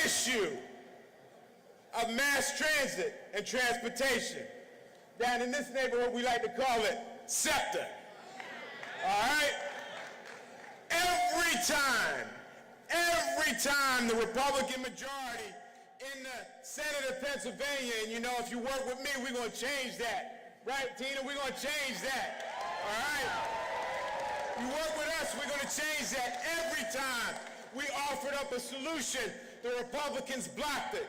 issue of mass transit and transportation. Down in this neighborhood, we like to call it SEPTA. All right? Every time the Republican majority in the Senate of Pennsylvania, and you know, if you work with me, we're going to change that. Right, Tina? We're going to change that. All right? You work with us, we're going to change that. Every time we offered up a solution, the Republicans blocked it.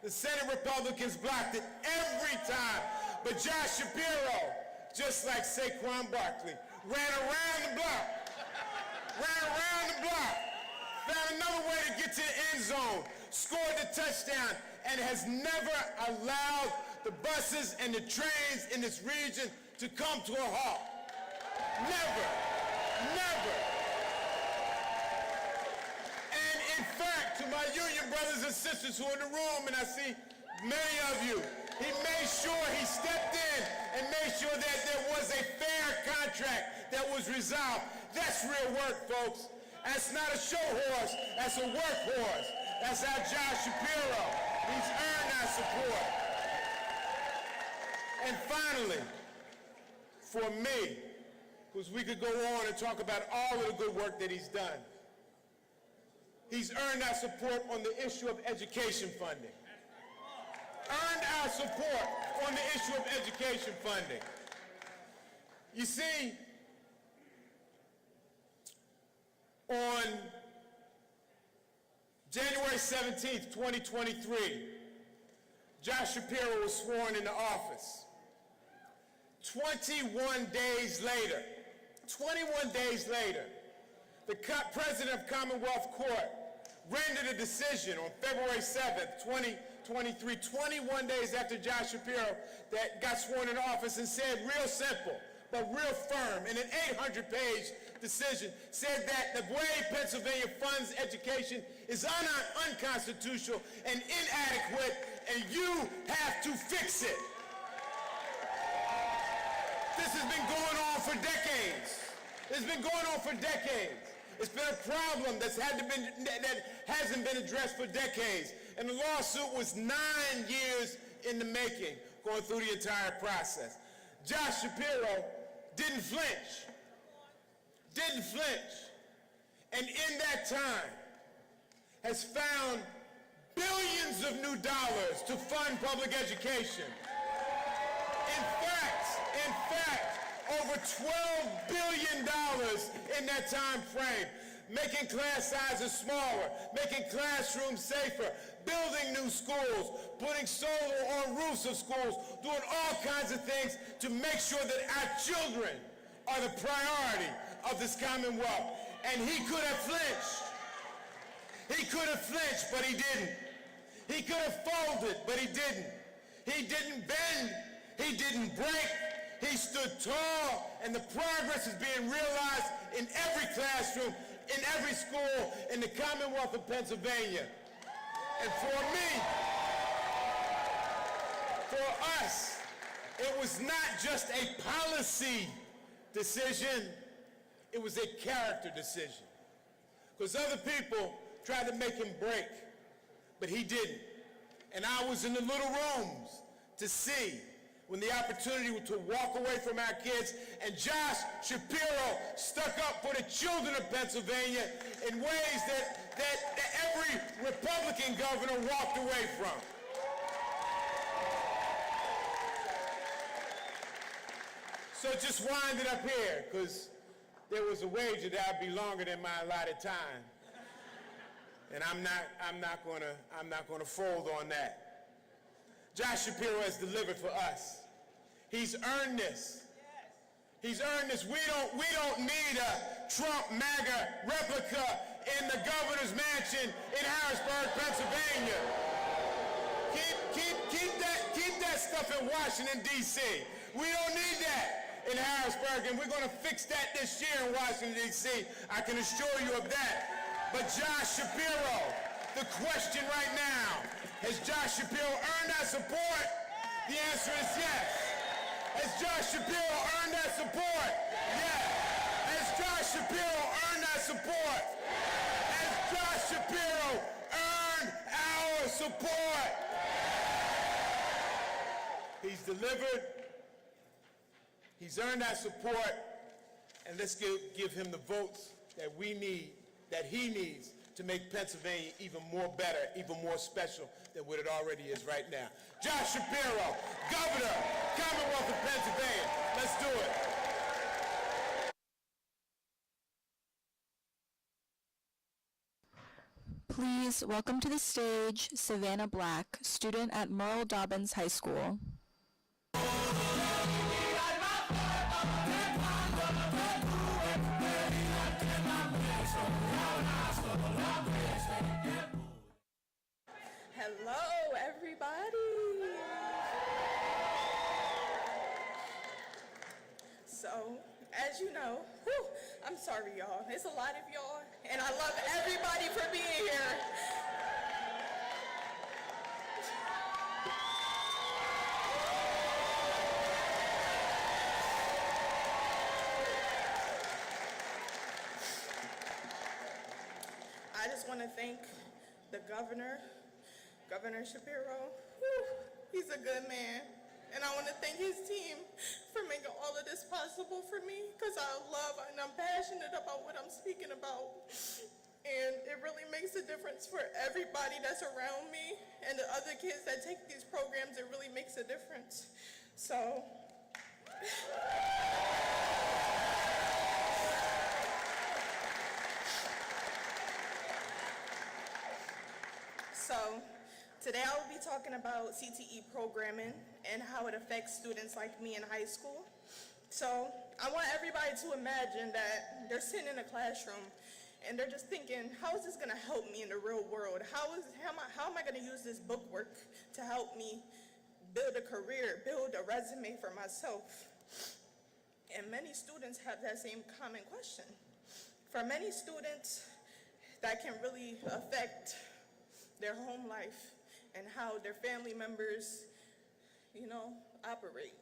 The Senate Republicans blocked it every time. But Josh Shapiro, just like Saquon Barkley, ran around the block, found another way to get to the end zone, scored the touchdown, and has never allowed the buses and the trains in this region to come to a halt. Never. And in fact, to my union brothers and sisters who are in the room, and I see many of you, he made sure he stepped in and made sure that there was a fair contract that was resolved. That's real work, folks. That's not a show horse, that's a workhorse. That's our Josh Shapiro. He's earned our support. And finally, for me, because we could go on and talk about all of the good work that he's done, he's earned our support on the issue of education funding. Earned our support on the issue of education funding. You see, on January 17th, 2023, Josh Shapiro was sworn into office. 21 days later, the President of Commonwealth Court rendered a decision on February 7th, 2023, 21 days after Josh Shapiro that got sworn into office, and said real simple, but real firm, in an 800-page decision, said that the way Pennsylvania funds education is unconstitutional and inadequate, and you have to fix it. This has been going on for decades. It's been going on for decades. It's been a problem that hasn't been addressed for decades. And the lawsuit was 9 years in the making, going through the entire process. Josh Shapiro didn't flinch. And in that time has found billions of new dollars to fund public education. In fact, over $12 billion in that time frame, making class sizes smaller, making classrooms safer, building new schools, putting solar on roofs of schools, doing all kinds of things to make sure that our children are the priority of this Commonwealth. And he could have flinched. But he didn't. He could have folded, but he didn't. He didn't bend. He didn't break. He stood tall, and the progress is being realized in every classroom, in every school in the Commonwealth of Pennsylvania. And for me, for us, it was not just a policy decision, it was a character decision. Because other people tried to make him break, but he didn't. And I was in the little rooms to see when the opportunity to walk away from our kids, and Josh Shapiro stuck up for the children of Pennsylvania in ways that every Republican governor walked away from. So just wind it up here, because there was a wager that I'd be longer than my allotted time. And I'm not gonna fold on that. Josh Shapiro has delivered for us. He's earned this. He's earned this. We don't need a Trump MAGA replica in the governor's mansion in Harrisburg, Pennsylvania. Keep that stuff in Washington, D.C. We don't need that in Harrisburg, and we're going to fix that this year in Washington, D.C. I can assure you of that. But Josh Shapiro, the question right now, has Josh Shapiro earned our support? The answer is yes. Has Josh Shapiro earned our support? Yes. Has Josh Shapiro earned our support? Has Josh Shapiro earned our support. He's delivered. He's earned that support. And let's give him the votes that we need, that he needs, to make Pennsylvania even more better, even more special than what it already is right now. Josh Shapiro, Governor, Commonwealth of Pennsylvania. Let's do it. Please welcome to the stage Savannah Black, student at Merle Dobbins High School. Hello, everybody. So, as you know, I'm sorry, y'all. It's a lot of y'all, and I love everybody for being here. I just want to thank the governor, Governor Shapiro. He's a good man. And I want to thank his team for making all of this possible for me, because I love and I'm passionate about what I'm speaking about. And it really makes a difference for everybody that's around me and the other kids that take these programs. It really makes a difference. So today I will be talking about CTE programming and how it affects students like me in high school. So I want everybody to imagine that they're sitting in a classroom and they're just thinking, how is this going to help me in the real world? How am I going to use this book work to help me build a career, build a resume for myself? And many students have that same common question. For many students, that can really affect their home life and how their family members, operate.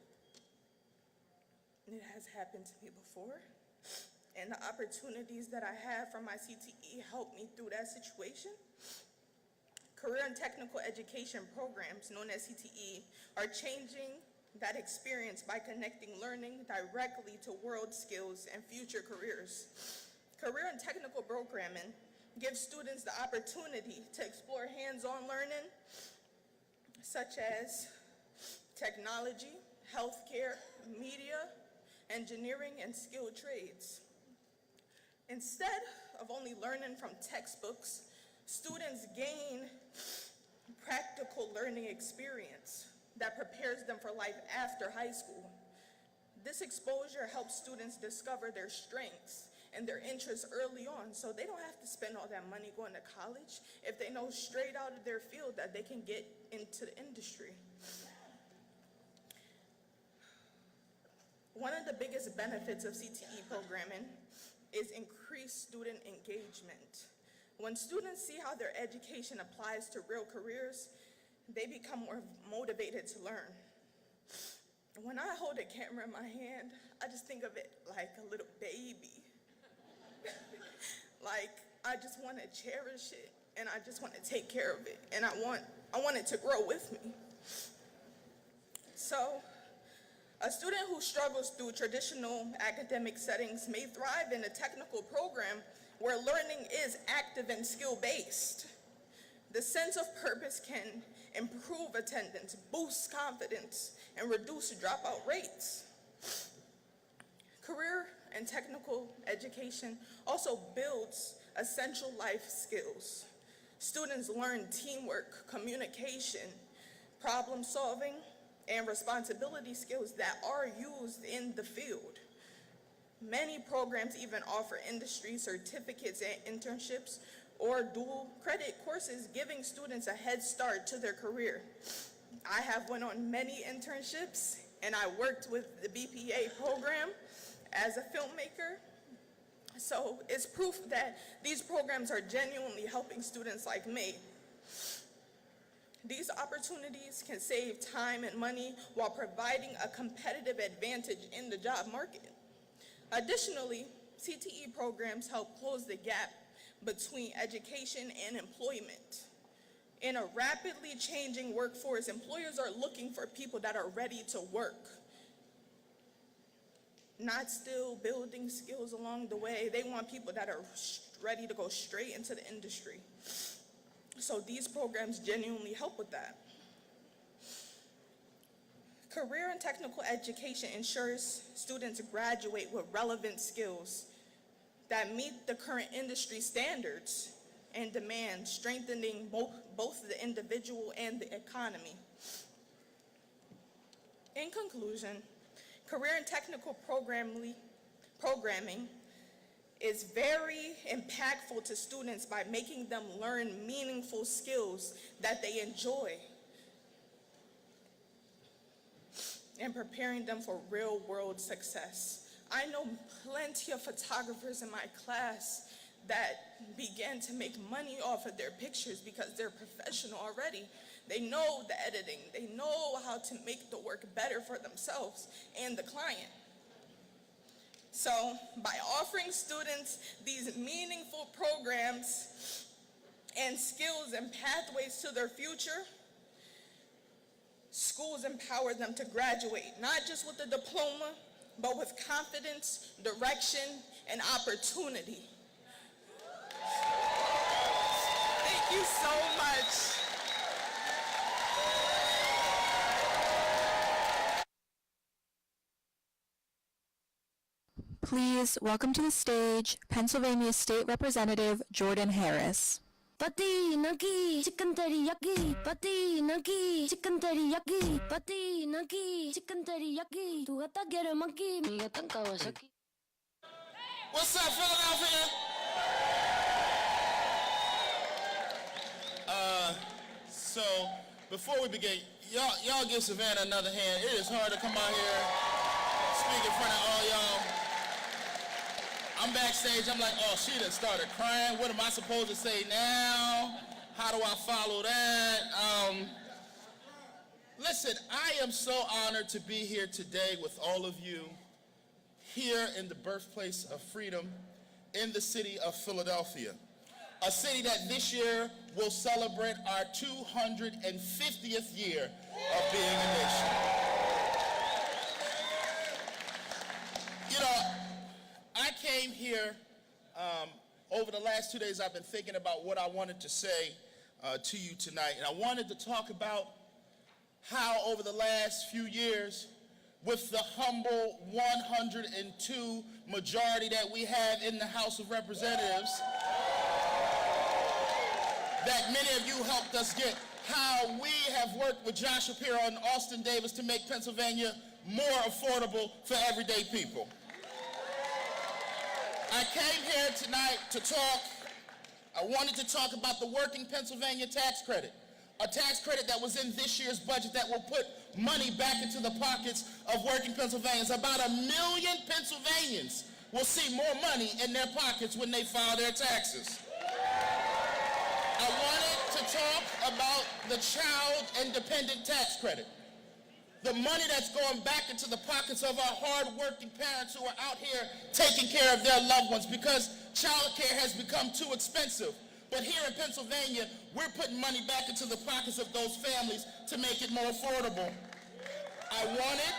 It has happened to me before. And the opportunities that I have from my CTE helped me through that situation. Career and technical education programs, known as CTE, are changing that experience by connecting learning directly to world skills and future careers. Career and technical programming gives students the opportunity to explore hands-on learning, such as technology, healthcare, media, engineering, and skilled trades. Instead of only learning from textbooks, students gain practical learning experience that prepares them for life after high school. This exposure helps students discover their strengths and their interests early on, so they don't have to spend all that money going to college if they know straight out of their field that they can get into the industry. One of the biggest benefits of CTE programming is increased student engagement. When students see how their education applies to real careers, they become more motivated to learn. When I hold a camera in my hand, I just think of it like a little baby. Like, I just want to cherish it, and I just want to take care of it, and I want it to grow with me. So, a student who struggles through traditional academic settings may thrive in a technical program where learning is active and skill-based. The sense of purpose can improve attendance, boost confidence, and reduce dropout rates. Career and technical education also builds essential life skills. Students learn teamwork, communication, problem solving, and responsibility skills that are used in the field. Many programs even offer industry certificates and internships or dual credit courses, giving students a head start to their career. I have went on many internships, and I worked with the BPA program as a filmmaker. So it's proof that these programs are genuinely helping students like me. These opportunities can save time and money while providing a competitive advantage in the job market. Additionally, CTE programs help close the gap between education and employment. In a rapidly changing workforce, employers are looking for people that are ready to work, not still building skills along the way. They want people that are ready to go straight into the industry. So these programs genuinely help with that. Career and technical education ensures students graduate with relevant skills that meet the current industry standards and demand, strengthening both the individual and the economy. In conclusion, career and technical programming is very impactful to students by making them learn meaningful skills that they enjoy and preparing them for real-world success. I know plenty of photographers in my class that began to make money off of their pictures because they're professional already. They know the editing. They know how to make the work better for themselves and the client. So by offering students these meaningful programs and skills and pathways to their future, schools empower them to graduate, not just with a diploma, but with confidence, direction, and opportunity. Thank you so much. Please welcome to the stage Pennsylvania State Representative Jordan Harris. Pati nagi chicken teriyaki, pati nagi chicken teriyaki, pati nagi chicken teriyaki. Tu gata quiere maki, mi gata en Kawasaki. What's up, Philadelphia? So before we begin, y'all give Savannah another hand. It is hard to come out here, speak in front of all y'all. I'm backstage, I'm like, oh, she done started crying. What am I supposed to say now? How do I follow that? Listen, I am so honored to be here today with all of you here in the birthplace of freedom in the city of Philadelphia, a city that this year will celebrate our 250th year of being a nation. You know, I came here, over the last 2 days I've been thinking about what I wanted to say to you tonight, and I wanted to talk about how over the last few years, with the humble 102 majority that we have in the House of Representatives, that many of you helped us get, how we have worked with John Shapiro and Austin Davis to make Pennsylvania more affordable for everyday people. I came here tonight to talk, I wanted to talk about the Working Pennsylvania Tax Credit, a tax credit that was in this year's budget that will put money back into the pockets of working Pennsylvanians. About 1 million Pennsylvanians will see more money in their pockets when they file their taxes. I wanted to talk about the Child and Dependent Tax Credit. The money that's going back into the pockets of our hard-working parents who are out here taking care of their loved ones because child care has become too expensive. But here in Pennsylvania, we're putting money back into the pockets of those families to make it more affordable. I wanted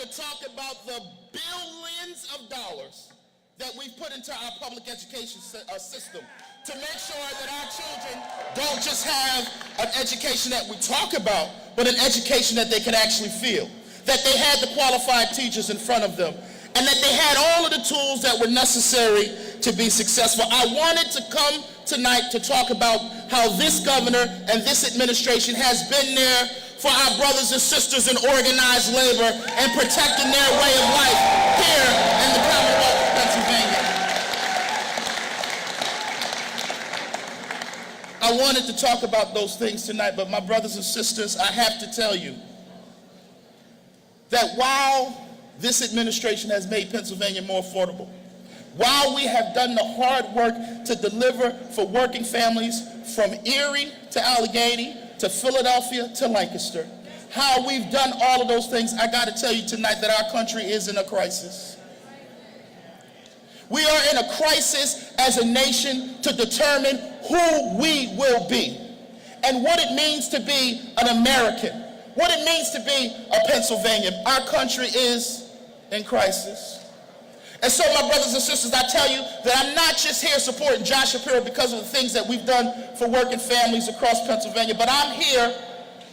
to talk about the billions of dollars that we've put into our public education system to make sure that our children don't just have an education that we talk about, but an education that they can actually feel, that they had the qualified teachers in front of them, and that they had all of the tools that were necessary to be successful. I wanted to come tonight to talk about how this governor and this administration has been there for our brothers and sisters in organized labor and protecting their way of life here in the Commonwealth of Pennsylvania. I wanted to talk about those things tonight, but my brothers and sisters, I have to tell you that while this administration has made Pennsylvania more affordable, while we have done the hard work to deliver for working families from Erie to Allegheny to Philadelphia to Lancaster, how we've done all of those things, I got to tell you tonight that our country is in a crisis. We are in a crisis as a nation to determine who we will be and what it means to be an American, what it means to be a Pennsylvanian. Our country is in crisis. And so, my brothers and sisters, I tell you that I'm not just here supporting Josh Shapiro because of the things that we've done for working families across Pennsylvania, but I'm here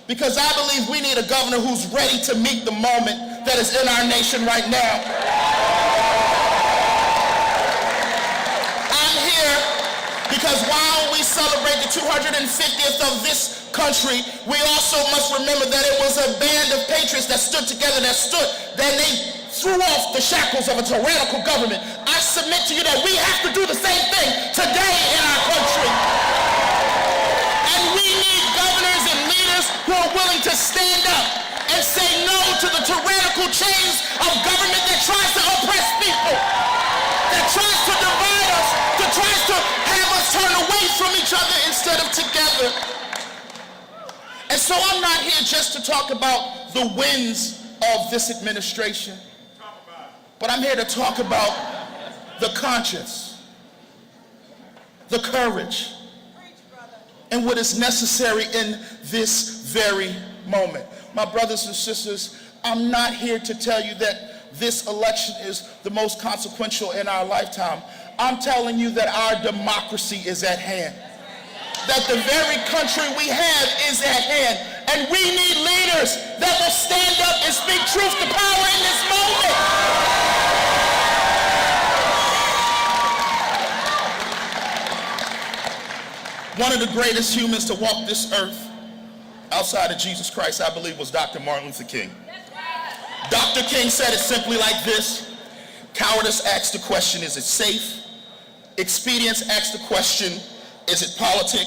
because I believe we need a governor who's ready to meet the moment that is in our nation right now. I'm here because while we celebrate the 250th of this country, we also must remember that it was a band of patriots that stood together, that they threw off the shackles of a tyrannical government. I submit to you that we have to do the same thing today in our country. And we need governors and leaders who are willing to stand up and say no to the tyrannical chains of government that tries to oppress people, that tries to divide us, that tries to have us turn away from each other instead of together. And so I'm not here just to talk about the wins of this administration, but I'm here to talk about the conscience, the courage, and what is necessary in this very moment. My brothers and sisters, I'm not here to tell you that this election is the most consequential in our lifetime. I'm telling you that our democracy is at hand, that the very country we have is at hand, and we need leaders that will stand up and speak truth to power in this moment. One of the greatest humans to walk this earth outside of Jesus Christ, I believe, was Dr. Martin Luther King. Dr. King said it simply like this: cowardice asks the question, is it safe? Expedience asks the question, is it politic?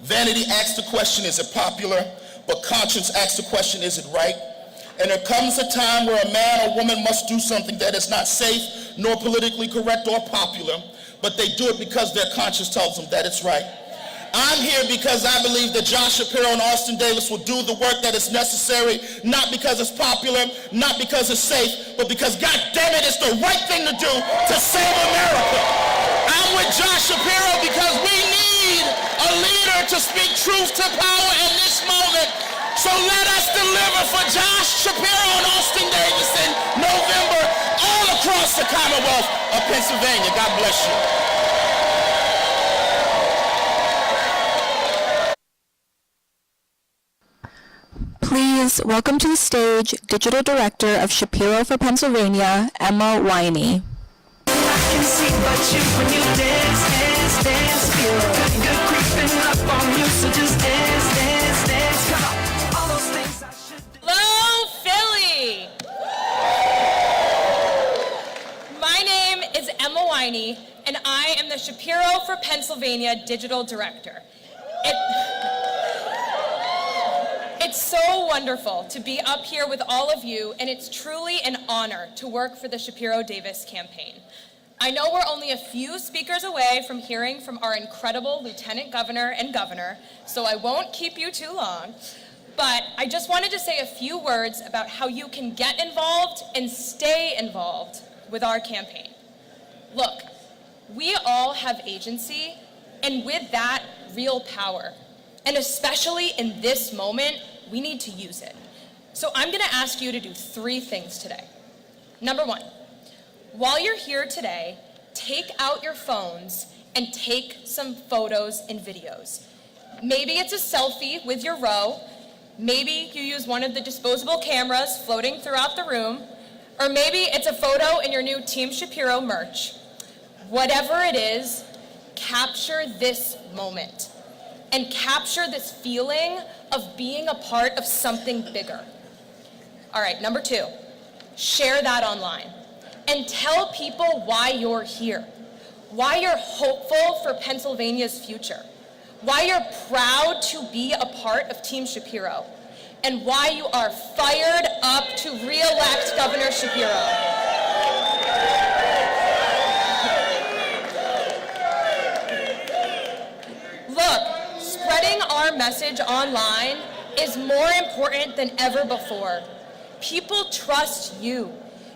Vanity asks the question, is it popular? But conscience asks the question, is it right? And there comes a time where a man or woman must do something that is not safe, nor politically correct or popular, but they do it because their conscience tells them that it's right. I'm here because I believe that Josh Shapiro and Austin Davis will do the work that is necessary, not because it's popular, not because it's safe, but because, God damn it, it's the right thing to do to save America. I'm with Josh Shapiro because we need a leader to speak truth to power in this moment. So let us deliver for Josh Shapiro and Austin Davis in November all across the Commonwealth of Pennsylvania. God bless you. Please welcome to the stage Digital Director of Shapiro for Pennsylvania, Emma Winey. I can see but you when you dance, dance, dance. Feel good creeping up on you, so just dance, dance, dance. Come on, all those things I should do. Hello, Philly! My name is Emma Winey, and I am the Shapiro for Pennsylvania Digital Director. It's so wonderful to be up here with all of you, and it's truly an honor to work for the Shapiro-Davis campaign. I know we're only a few speakers away from hearing from our incredible Lieutenant Governor and Governor, so I won't keep you too long, but I just wanted to say a few words about how you can get involved and stay involved with our campaign. Look, we all have agency, and with that, real power. And especially in this moment, we need to use it. So I'm gonna ask you to do 3 things today. Number 1, while you're here today, take out your phones and take some photos and videos. Maybe it's a selfie with your row, maybe you use one of the disposable cameras floating throughout the room, or maybe it's a photo in your new Team Shapiro merch. Whatever it is, capture this moment. And capture this feeling of being a part of something bigger. All right, number 2, share that online. And tell people why you're here, why you're hopeful for Pennsylvania's future, why you're proud to be a part of Team Shapiro, and why you are fired up to re-elect Governor Shapiro. Look, spreading our message online is more important than ever before. People trust you.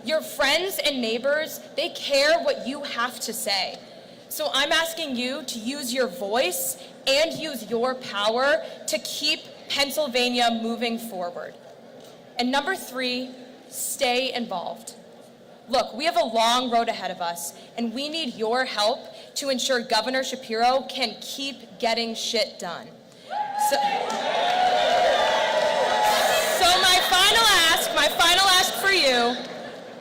Your friends and neighbors, they care what you have to say. So I'm asking you to use your voice and use your power to keep Pennsylvania moving forward. And number 3, stay involved. Look, we have a long road ahead of us, and we need your help to ensure Governor Shapiro can keep getting shit done. So my final ask for you,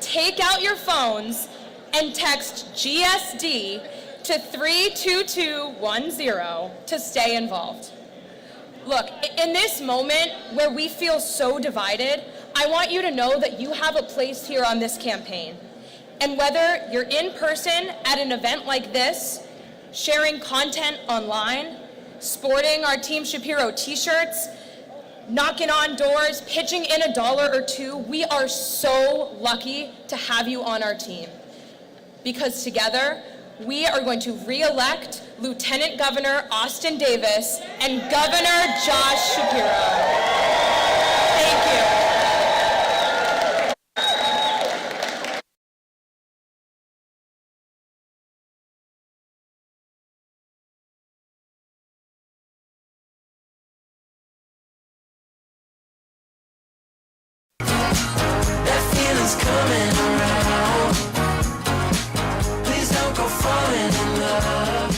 take out your phones and text GSD to 32210 to stay involved. Look, in this moment where we feel so divided, I want you to know that you have a place here on this campaign. And whether you're in person at an event like this, sharing content online, sporting our Team Shapiro t-shirts, knocking on doors, pitching in $1 or $2, we are so lucky to have you on our team. Because together, we are going to re-elect Lieutenant Governor Austin Davis and Governor Josh Shapiro. Thank you. That feeling's coming around. Please don't go falling in love.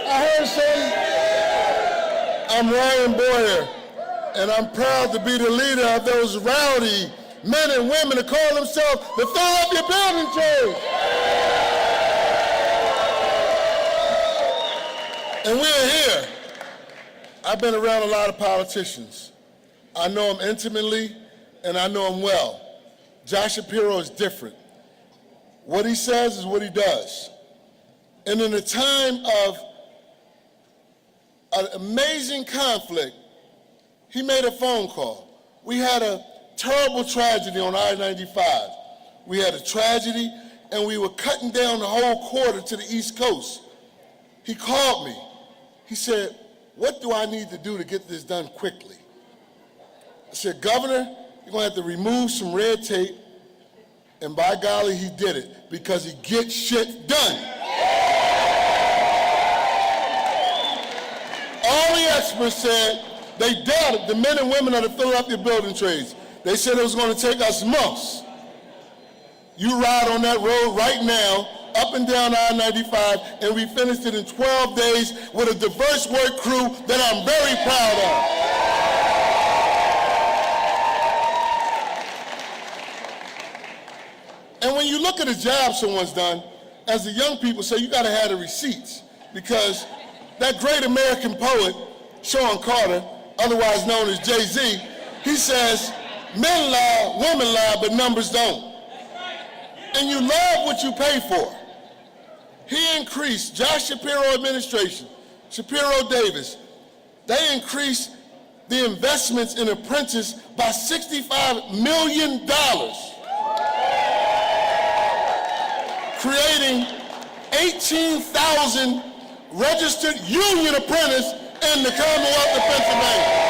I heard some. I'm Ryan Boyer, and I'm proud to be the leader of those rowdy men and women that call themselves the Philadelphia Building Trades. And we're here. I've been around a lot of politicians. I know them intimately, and I know them well. Josh Shapiro is different. What he says is what he does. And in a time of an amazing conflict, he made a phone call. We had a terrible tragedy on I-95. We had a tragedy, and we were cutting down the whole corridor to the East Coast. He called me. He said, "What do I need to do to get this done quickly?" I said, "Governor, you're going to have to remove some red tape." And by golly, he did it, because he gets shit done. All the experts said they doubted the men and women of the Philadelphia Building Trades. They said it was going to take us months. You ride on that road right now, up and down I-95, and we finished it in 12 days with a diverse work crew that I'm very proud of. And when you look at a job someone's done, as the young people say, you gotta have the receipts, because that great American poet, Sean Carter, otherwise known as Jay-Z, he says, men lie, women lie, but numbers don't. And you love what you pay for. He increased, Josh Shapiro administration, Shapiro Davis, they increased the investments in apprentices by $65 million, creating 18,000 registered union apprentices in the Commonwealth of Pennsylvania.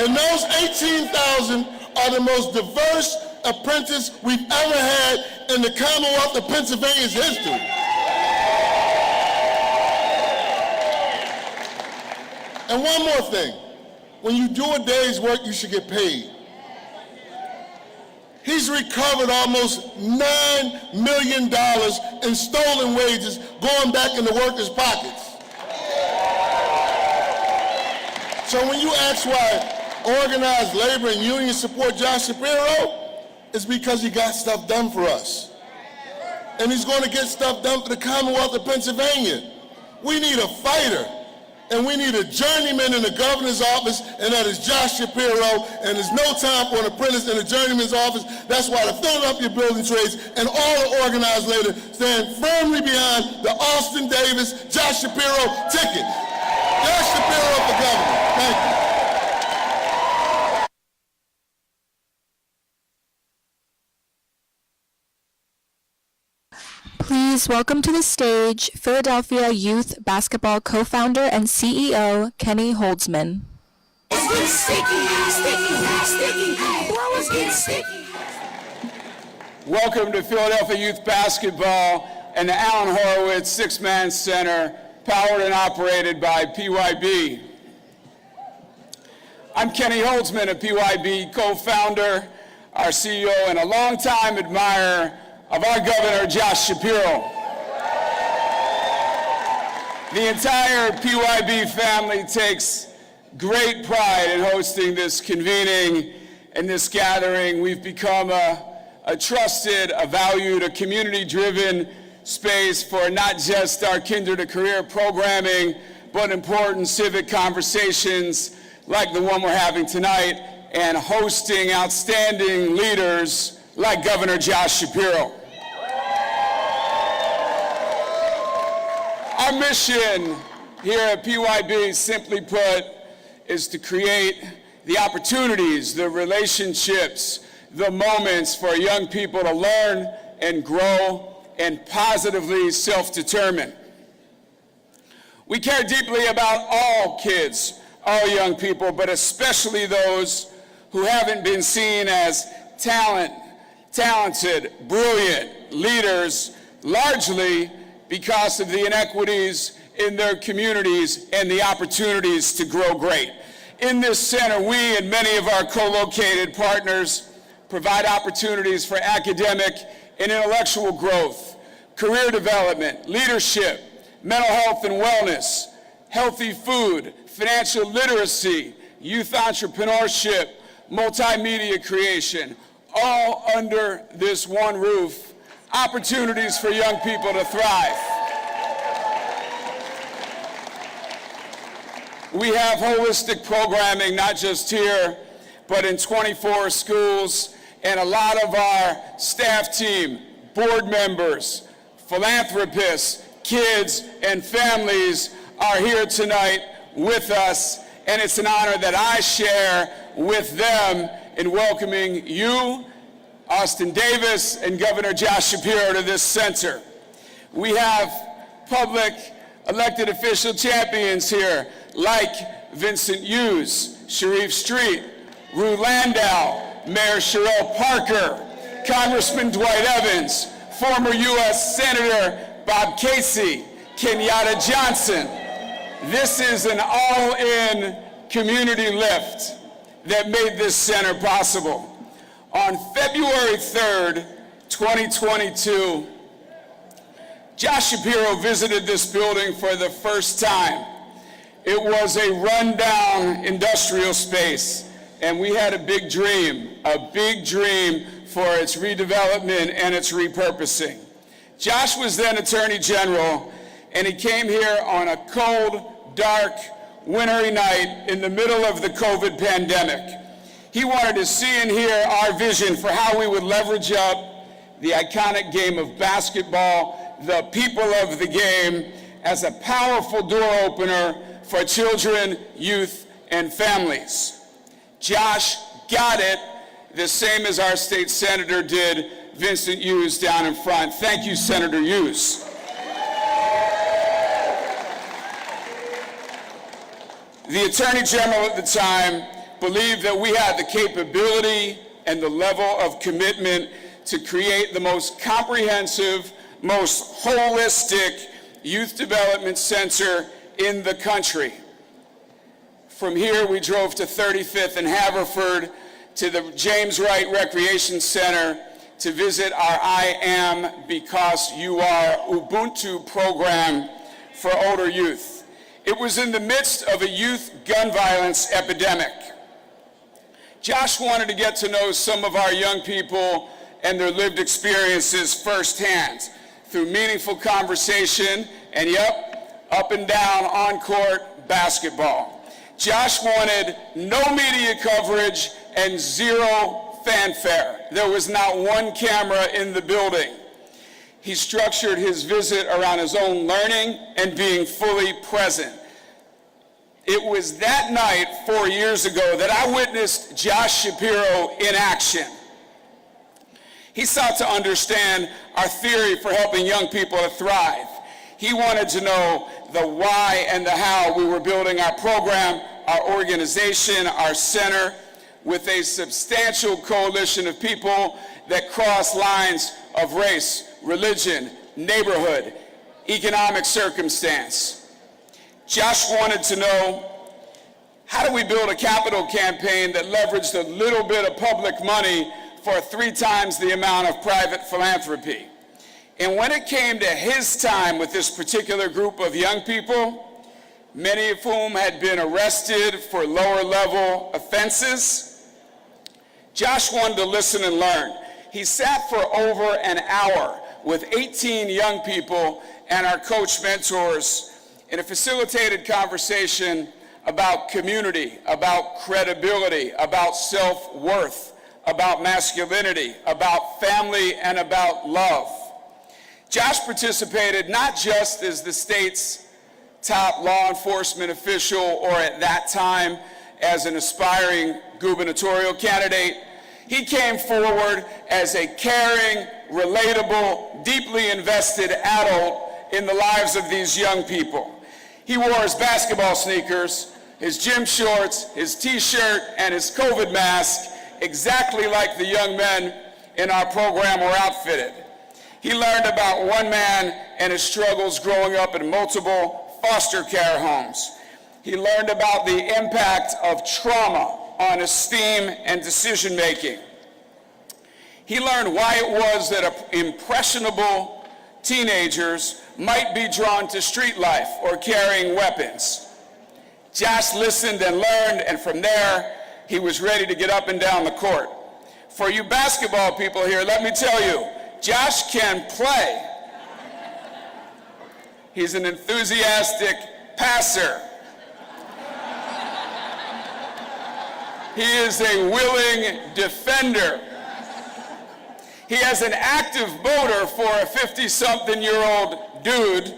And those 18,000 are the most diverse apprentices we've ever had in the Commonwealth of Pennsylvania's history. And one more thing, when you do a day's work, you should get paid. He's recovered almost $9 million in stolen wages going back in the workers' pockets. So when you ask why organized labor and unions support Josh Shapiro, it's because he got stuff done for us. And he's going to get stuff done for the Commonwealth of Pennsylvania. We need a fighter, and we need a journeyman in the governor's office, and that is Josh Shapiro, and there's no time for an apprentice in the journeyman's office. That's why the Philadelphia Building Trades and all the organized labor stand firmly behind the Austin Davis, Josh Shapiro ticket. Josh Shapiro for governor. Thank you. Please welcome to the stage Philadelphia Youth Basketball co-founder and CEO Kenny Holdsman. It's getting sticky, sticky, ball is getting sticky. Welcome to Philadelphia Youth Basketball and the Allen Horowitz Six-Man Center, powered and operated by PYB. I'm Kenny Holtzman of PYB, co-founder, our CEO, and a longtime admirer of our Governor, Josh Shapiro. The entire PYB family takes great pride in hosting this convening and this gathering. We've become a trusted, a valued, a community-driven space for not just our kinder to career programming, but important civic conversations like the one we're having tonight, and hosting outstanding leaders like Governor Josh Shapiro. Our mission here at PYB, simply put, is to create the opportunities, the relationships, the moments for young people to learn and grow and positively self-determine. We care deeply about all kids, all young people, but especially those who haven't been seen as talented, brilliant leaders, largely because of the inequities in their communities and the opportunities to grow great. In this center, we and many of our co-located partners provide opportunities for academic and intellectual growth, career development, leadership, mental health and wellness, healthy food, financial literacy, youth entrepreneurship, multimedia creation, all under this one roof, opportunities for young people to thrive. We have holistic programming, not just here, but in 24 schools, and a lot of our staff team, board members, philanthropists, kids, and families are here tonight with us, and it's an honor that I share with them in welcoming you, Austin Davis, and Governor Josh Shapiro to this center. We have public elected official champions here like Vincent Hughes, Sharif Street, Rue Landau, Mayor Sherelle Parker, Congressman Dwight Evans, former U.S. Senator Bob Casey, Kenyatta Johnson. This is an all-in community lift that made this center possible. On February 3rd, 2022, Josh Shapiro visited this building for the first time. It was a rundown industrial space, and we had a big dream for its redevelopment and its repurposing. Josh was then Attorney General, and he came here on a cold, dark, wintry night in the middle of the COVID pandemic. He wanted to see and hear our vision for how we would leverage up the iconic game of basketball, the people of the game, as a powerful door opener for children, youth, and families. Josh got it, the same as our state senator did, Vincent Hughes down in front. Thank you, Senator Hughes. The Attorney General at the time believed that we had the capability and the level of commitment to create the most comprehensive, most holistic youth development center in the country. From here, we drove to 35th and Haverford to the James Wright Recreation Center to visit our I Am Because You Are Ubuntu program for older youth. It was in the midst of a youth gun violence epidemic. Josh wanted to get to know some of our young people and their lived experiences firsthand through meaningful conversation and, up and down on-court basketball. Josh wanted no media coverage and zero fanfare. There was not one camera in the building. He structured his visit around his own learning and being fully present. It was that night 4 years ago that I witnessed Josh Shapiro in action. He sought to understand our theory for helping young people to thrive. He wanted to know the why and the how we were building our program, our organization, our center, with a substantial coalition of people that cross lines of race, religion, neighborhood, economic circumstance. Josh wanted to know, how do we build a capital campaign that leveraged a little bit of public money for 3 times the amount of private philanthropy? And when it came to his time with this particular group of young people, many of whom had been arrested for lower level offenses, Josh wanted to listen and learn. He sat for over an hour with 18 young people and our coach mentors in a facilitated conversation about community, about credibility, about self-worth, about masculinity, about family, and about love. Josh participated not just as the state's top law enforcement official, or at that time as an aspiring gubernatorial candidate. He came forward as a caring, relatable, deeply invested adult in the lives of these young people. He wore his basketball sneakers, his gym shorts, his t-shirt, and his COVID mask exactly like the young men in our program were outfitted. He learned about one man and his struggles growing up in multiple foster care homes. He learned about the impact of trauma on esteem and decision making. He learned why it was that impressionable teenagers might be drawn to street life or carrying weapons. Josh listened and learned, and from there, he was ready to get up and down the court. For you basketball people here, let me tell you, Josh can play. He's an enthusiastic passer. He is a willing defender. He has an active motor for a 50-something-year-old dude,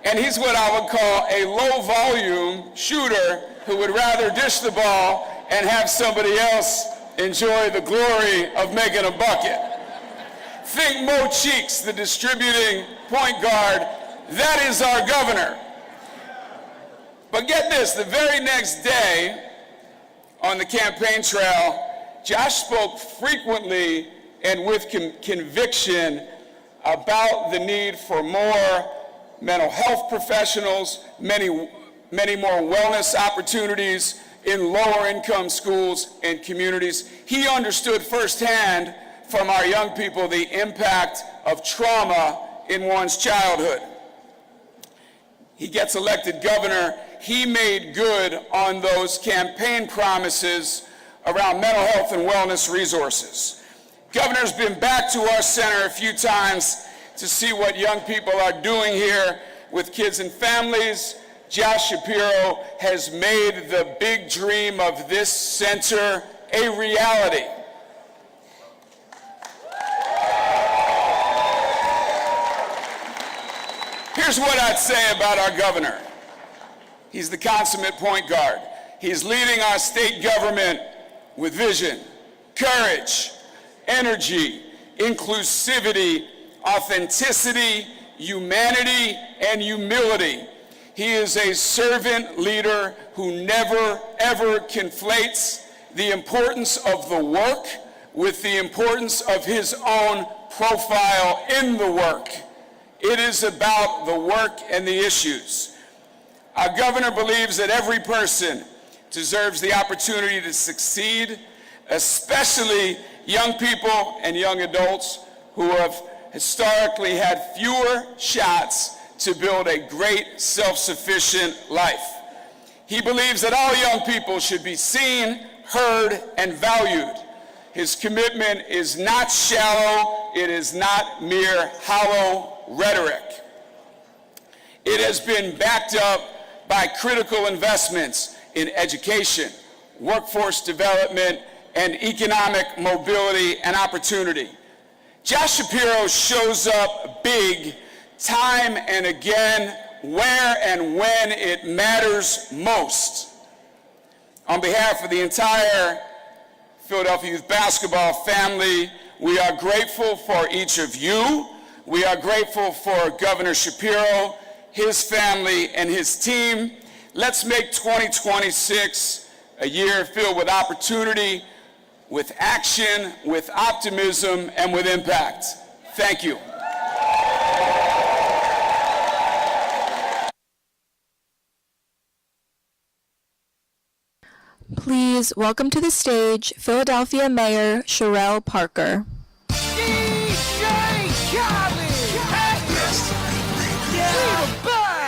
and he's what I would call a low-volume shooter who would rather dish the ball and have somebody else enjoy the glory of making a bucket. Think Mo Cheeks, the distributing point guard. That is our governor. But get this, the very next day on the campaign trail, Josh spoke frequently and with conviction about the need for more mental health professionals, many more wellness opportunities in lower income schools and communities. He understood firsthand from our young people the impact of trauma in one's childhood. He gets elected governor. He made good on those campaign promises around mental health and wellness resources. Governor's been back to our center a few times to see what young people are doing here with kids and families. Josh Shapiro has made the big dream of this center a reality. Here's what I'd say about our governor. He's the consummate point guard. He's leading our state government with vision, courage, energy, inclusivity, authenticity, humanity, and humility. He is a servant leader who never, ever conflates the importance of the work with the importance of his own profile in the work. It is about the work and the issues. Our governor believes that every person deserves the opportunity to succeed, especially young people and young adults who have historically had fewer shots to build a great self-sufficient life. He believes that all young people should be seen, heard, and valued. His commitment is not shallow, it is not mere hollow rhetoric. It has been backed up by critical investments in education, workforce development, and economic mobility and opportunity. Josh Shapiro shows up big time and again where and when it matters most. On behalf of the entire Philadelphia Youth Basketball family, we are grateful for each of you. We are grateful for Governor Shapiro, his family, and his team. Let's make 2026 a year filled with opportunity, with action, with optimism, and with impact. Thank you. Please welcome to the stage Philadelphia Mayor Sherelle Parker.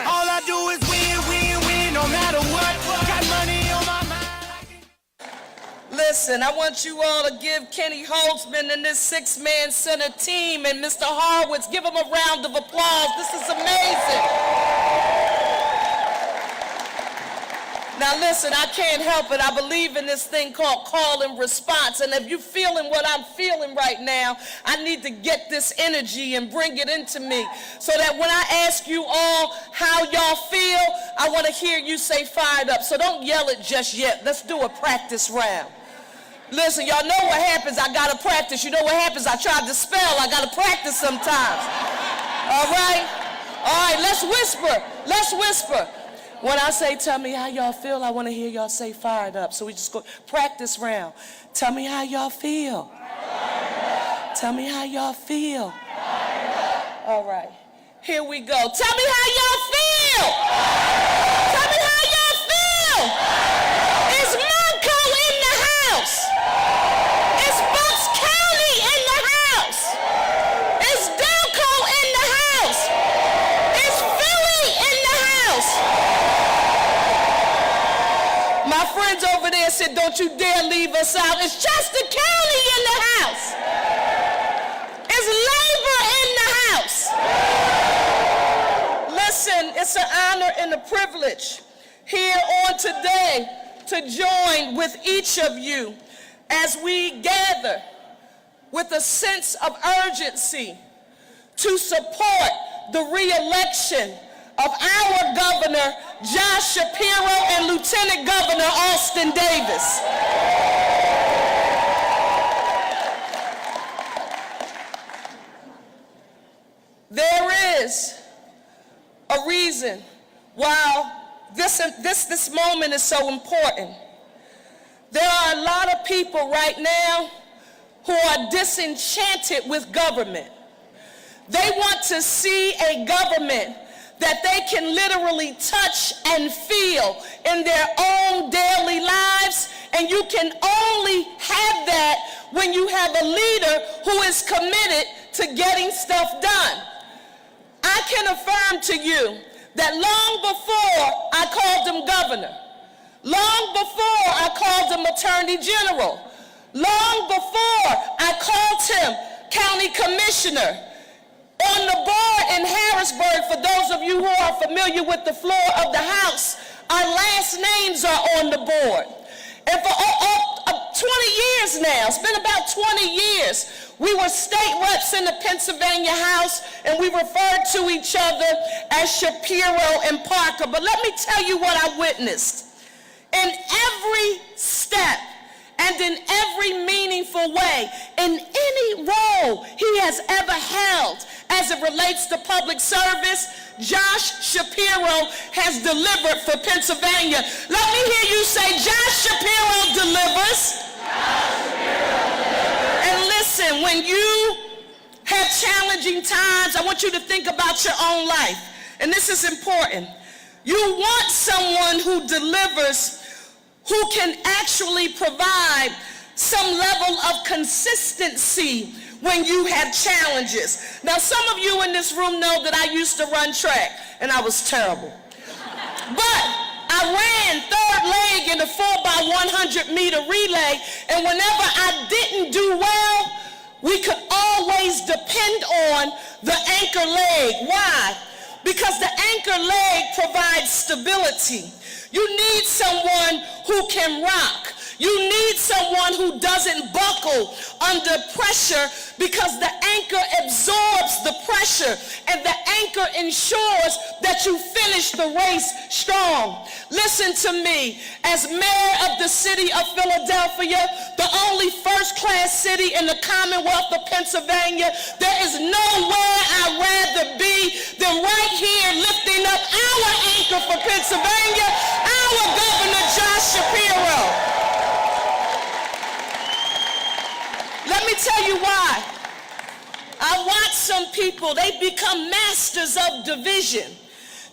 All I do is win, win, win, no matter what. Got money on my mind. Listen, I want you all to give Kenny Holtzman and this six-man center team and Mr. Horowitz, give them a round of applause. This is amazing. Now listen, I can't help it. I believe in this thing called call and response. And if you're feeling what I'm feeling right now, I need to get this energy and bring it into me so that when I ask you all how y'all feel, I want to hear you say fired up. So don't yell it just yet. Let's do a practice round. Listen, y'all know what happens. I got to practice. You know what happens? I tried to spell. I got to practice sometimes. All right? All right, let's whisper. Let's whisper. When I say, tell me how y'all feel, I want to hear y'all say fired up. So we just go practice round. Tell me how y'all feel. Tell me how y'all feel. All right. Here we go. Tell me how y'all feel. Tell me how y'all feel. Is Monco in the house? Is Bucks County in the house? Is Delco in the house? Is Philly in the house? My friends over there said, don't you dare leave us out. Is Chester County in the house? Is labor in the house? Listen, it's an honor and a privilege here on today to join with each of you as we gather with a sense of urgency to support the reelection of our Governor, Josh Shapiro, and Lieutenant Governor Austin Davis. There is a reason why this moment is so important. There are a lot of people right now who are disenchanted with government. They want to see a government that they can literally touch and feel in their own daily lives, and you can only have that when you have a leader who is committed to getting stuff done. I can affirm to you that long before I called him governor, long before I called him attorney general, long before I called him county commissioner, on the board in Harrisburg, for those of you who are familiar with the floor of the House, our last names are on the board. And for 20 years now, it's been about 20 years, we were state reps in the Pennsylvania House, and we referred to each other as Shapiro and Parker. But let me tell you what I witnessed. In every step, and in every meaningful way, in any role he has ever held as it relates to public service, Josh Shapiro has delivered for Pennsylvania. Let me hear you say, Josh Shapiro delivers. And listen, when you have challenging times, I want you to think about your own life. And this is important. You want someone who delivers, who can actually provide some level of consistency when you have challenges. Now, some of you in this room know that I used to run track, and I was terrible. But I ran third leg in the 4x100 meter relay, and whenever I didn't do well, we could always depend on the anchor leg. Why? Because the anchor leg provides stability. You need someone who can rock. You need someone who doesn't buckle under pressure, because the anchor absorbs the pressure and the anchor ensures that you finish the race strong. Listen to me. As mayor of the city of Philadelphia, the only first-class city in the Commonwealth of Pennsylvania, there is nowhere I'd rather be than right here lifting up our anchor for Pennsylvania, our Governor Josh Shapiro. Let me tell you why. I watch some people, they become masters of division,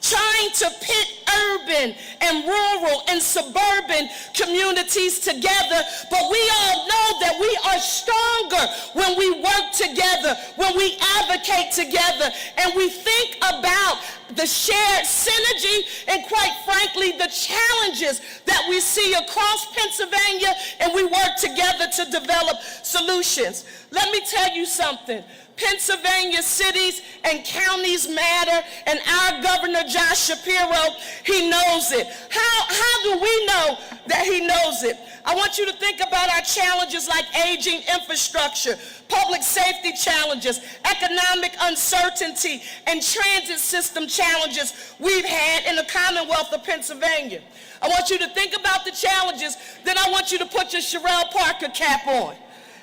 trying to pit urban and rural and suburban communities together, but we all know that we are stronger when we work together, when we advocate together, and we think about the shared synergy and, quite frankly, the challenges that we see across Pennsylvania, and we work together to develop solutions. Let me tell you something. Pennsylvania cities and counties matter, and our Governor Josh Shapiro, he knows it. How do we know that he knows it? I want you to think about our challenges like aging infrastructure, public safety challenges, economic uncertainty, and transit system challenges we've had in the Commonwealth of Pennsylvania. I want you to think about the challenges, then I want you to put your Sherelle Parker cap on.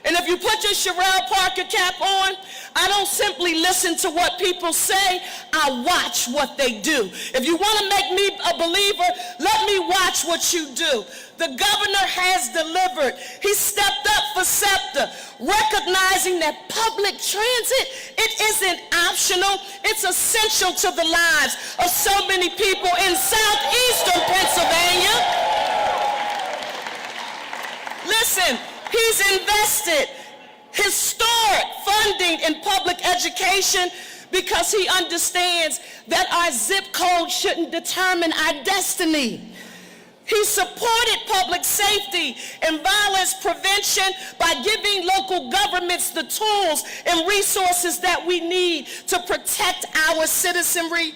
And if you put your Sherelle Parker cap on, I don't simply listen to what people say, I watch what they do. If you want to make me a believer, let me watch what you do. The governor has delivered. He stepped up for SEPTA, recognizing that public transit, it isn't optional, it's essential to the lives of so many people in southeastern Pennsylvania. Listen, he's invested historic funding in public education because he understands that our zip code shouldn't determine our destiny. He supported public safety and violence prevention by giving local governments the tools and resources that we need to protect our citizenry.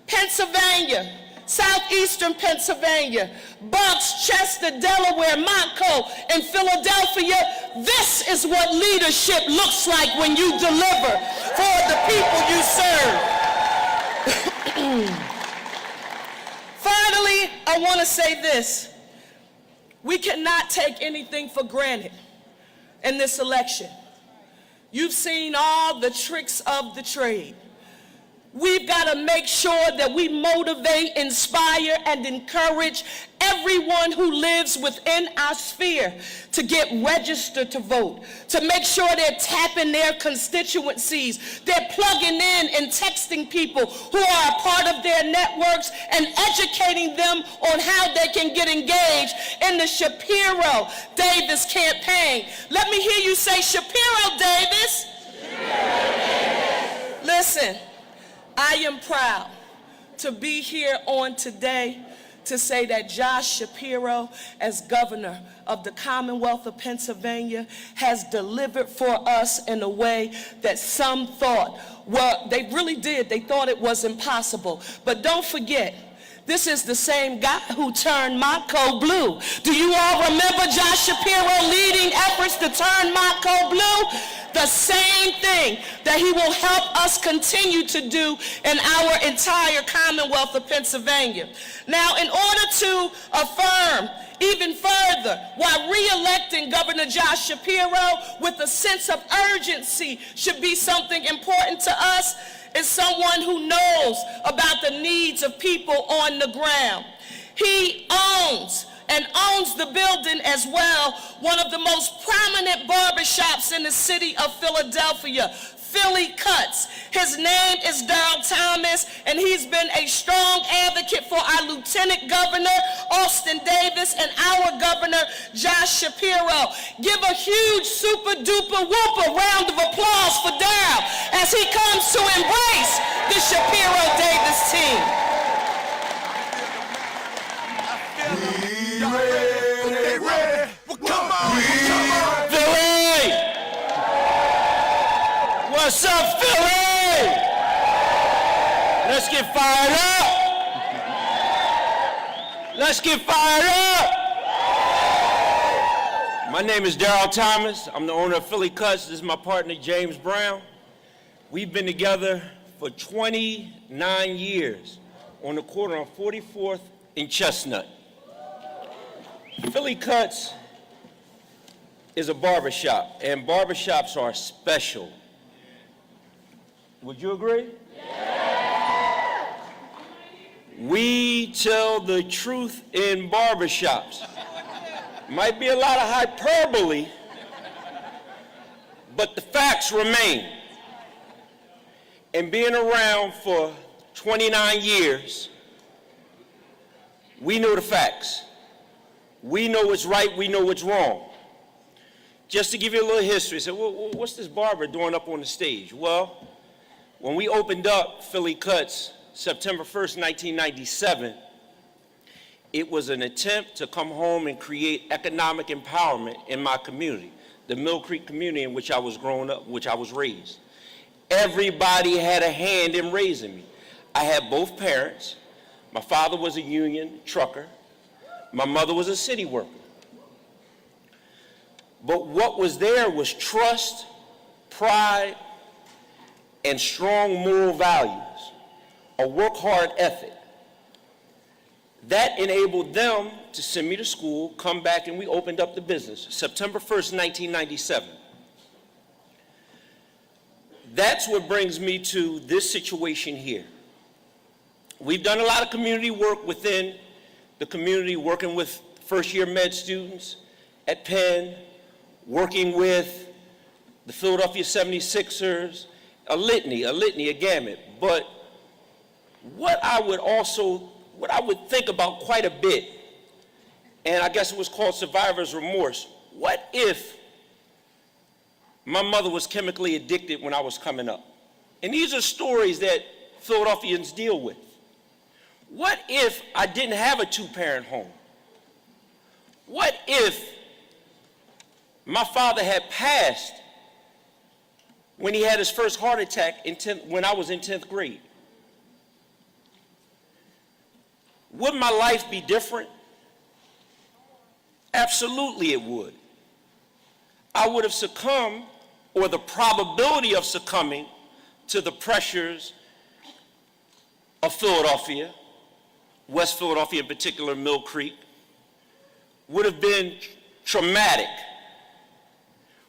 Pennsylvania, southeastern Pennsylvania, Bucks, Chester, Delaware, Montco, and Philadelphia, this is what leadership looks like when you deliver for the people you serve. Finally, I want to say this. We cannot take anything for granted in this election. You've seen all the tricks of the trade. We've got to make sure that we motivate, inspire, and encourage everyone who lives within our sphere to get registered to vote, to make sure they're tapping their constituencies, they're plugging in and texting people who are a part of their networks and educating them on how they can get engaged in the Shapiro Davis campaign. Let me hear you say, Shapiro Davis. Listen. I am proud to be here on today to say that Josh Shapiro, as governor of the Commonwealth of Pennsylvania, has delivered for us in a way that some thought, well, they really did. They thought it was impossible. But don't forget, this is the same guy who turned Montco blue. Do you all remember Josh Shapiro leading efforts to turn Montco blue? The same thing that he will help us continue to do in our entire Commonwealth of Pennsylvania. Now, in order to affirm even further why re-electing Governor Josh Shapiro with a sense of urgency should be something important to us, is someone who knows about the needs of people on the ground. He owns the building as well, one of the most prominent barbershops in the city of Philadelphia, Philly Cuts. His name is Darrell Thomas, and he's been a strong advocate for our Lieutenant Governor, Austin Davis, and our Governor, Josh Shapiro. Give a huge super duper whooper round of applause for Darrell as he comes to embrace the Shapiro Davis team. Ready. Well, come on. Philly! What's up, Philly? Let's get fired up. Let's get fired up. My name is Darryl Thomas. I'm the owner of Philly Cuts. This is my partner, James Brown. We've been together for 29 years on the corner on 44th and Chestnut. Philly Cuts is a barbershop, and barbershops are special. Would you agree? Yeah. We tell the truth in barbershops. Might be a lot of hyperbole, but the facts remain. And being around for 29 years, we know the facts. We know what's right, we know what's wrong. Just to give you a little history, so what's this barber doing up on the stage? Well, when we opened up Philly Cuts, September 1st, 1997, it was an attempt to come home and create economic empowerment in my community, the Mill Creek community in which I was growing up, which I was raised. Everybody had a hand in raising me. I had both parents. My father was a union trucker. My mother was a city worker. But what was there was trust, pride, and strong moral values, a work-hard ethic. That enabled them to send me to school, come back, and we opened up the business, September 1st, 1997. That's what brings me to this situation here. We've done a lot of community work within the community, working with first-year med students at Penn, working with the Philadelphia 76ers, a litany, a gamut. But what I would think about quite a bit, and I guess it was called survivor's remorse, what if my mother was chemically addicted when I was coming up? And these are stories that Philadelphians deal with. What if I didn't have a two-parent home? What if my father had passed when he had his first heart attack when I was in 10th grade? Would my life be different? Absolutely it would. I would have succumbed, or the probability of succumbing, to the pressures of Philadelphia, West Philadelphia in particular, Mill Creek, would have been traumatic.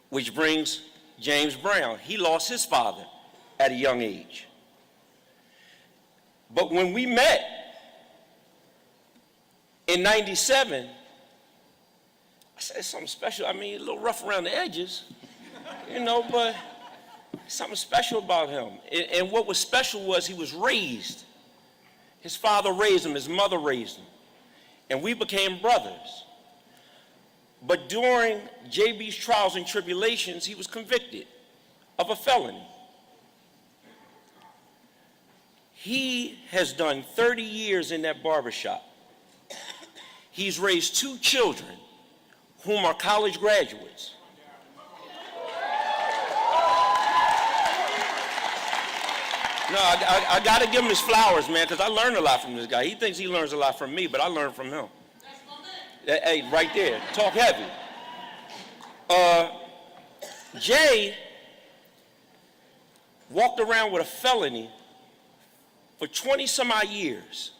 Which brings James Brown. He lost his father at a young age. But when we met in 97, I said something special. I mean, a little rough around the edges, you know, but something special about him. And what was special was he was raised. His father raised him, his mother raised him, and we became brothers. But during JB's trials and tribulations, he was convicted of a felony. He has done 30 years in that barbershop. He's raised 2 children whom are college graduates. No, I got to give him his flowers, man, because I learned a lot from this guy. He thinks he learns a lot from me, but I learned from him. Hey, right there, talk heavy. Jay walked around with a felony for 20 some odd years.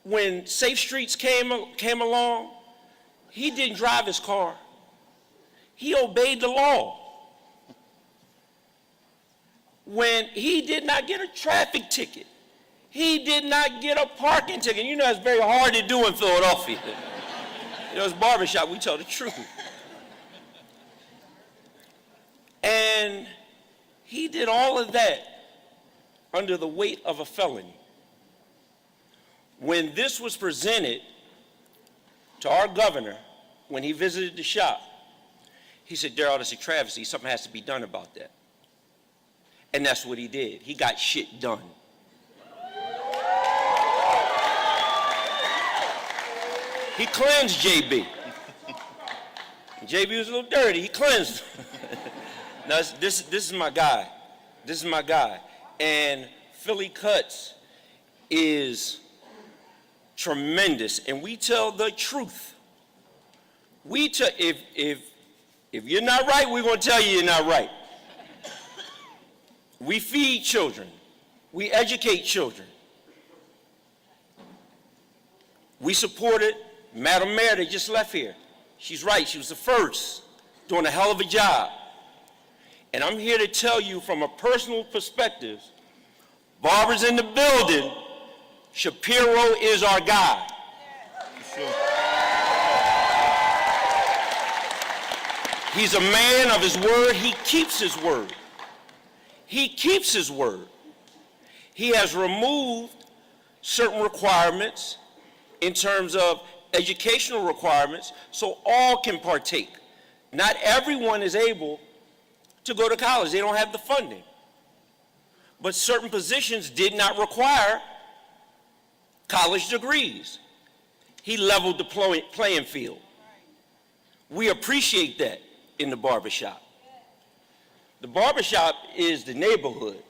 When Safe Streets came along, he didn't drive his car. He obeyed the law. When he did not get a traffic ticket, he did not get a parking ticket. You know, it's very hard to do in Philadelphia. You know, it's barbershop, we tell the truth. And he did all of that under the weight of a felony. When this was presented to our governor, when he visited the shop, he said, Darryl, that's a travesty. Something has to be done about that. And that's what he did. He got shit done. He cleansed JB. JB was a little dirty. He cleansed him. Now, this is my guy. This is my guy. And Philly Cuts is tremendous. And we tell the truth If you're not right, we're going to tell you you're not right. We feed children. We educate children. We supported Madam Mayor that just left here. She's right. She was the first, doing a hell of a job. And I'm here to tell you from a personal perspective, Barbara's in the building. Shapiro is our guy. He's a man of his word. He keeps his word. He keeps his word. He has removed certain requirements in terms of educational requirements so all can partake. Not everyone is able to go to college. They don't have the funding. But certain positions did not require college degrees. He leveled the playing field. We appreciate that in the barbershop. The barbershop is the neighborhood.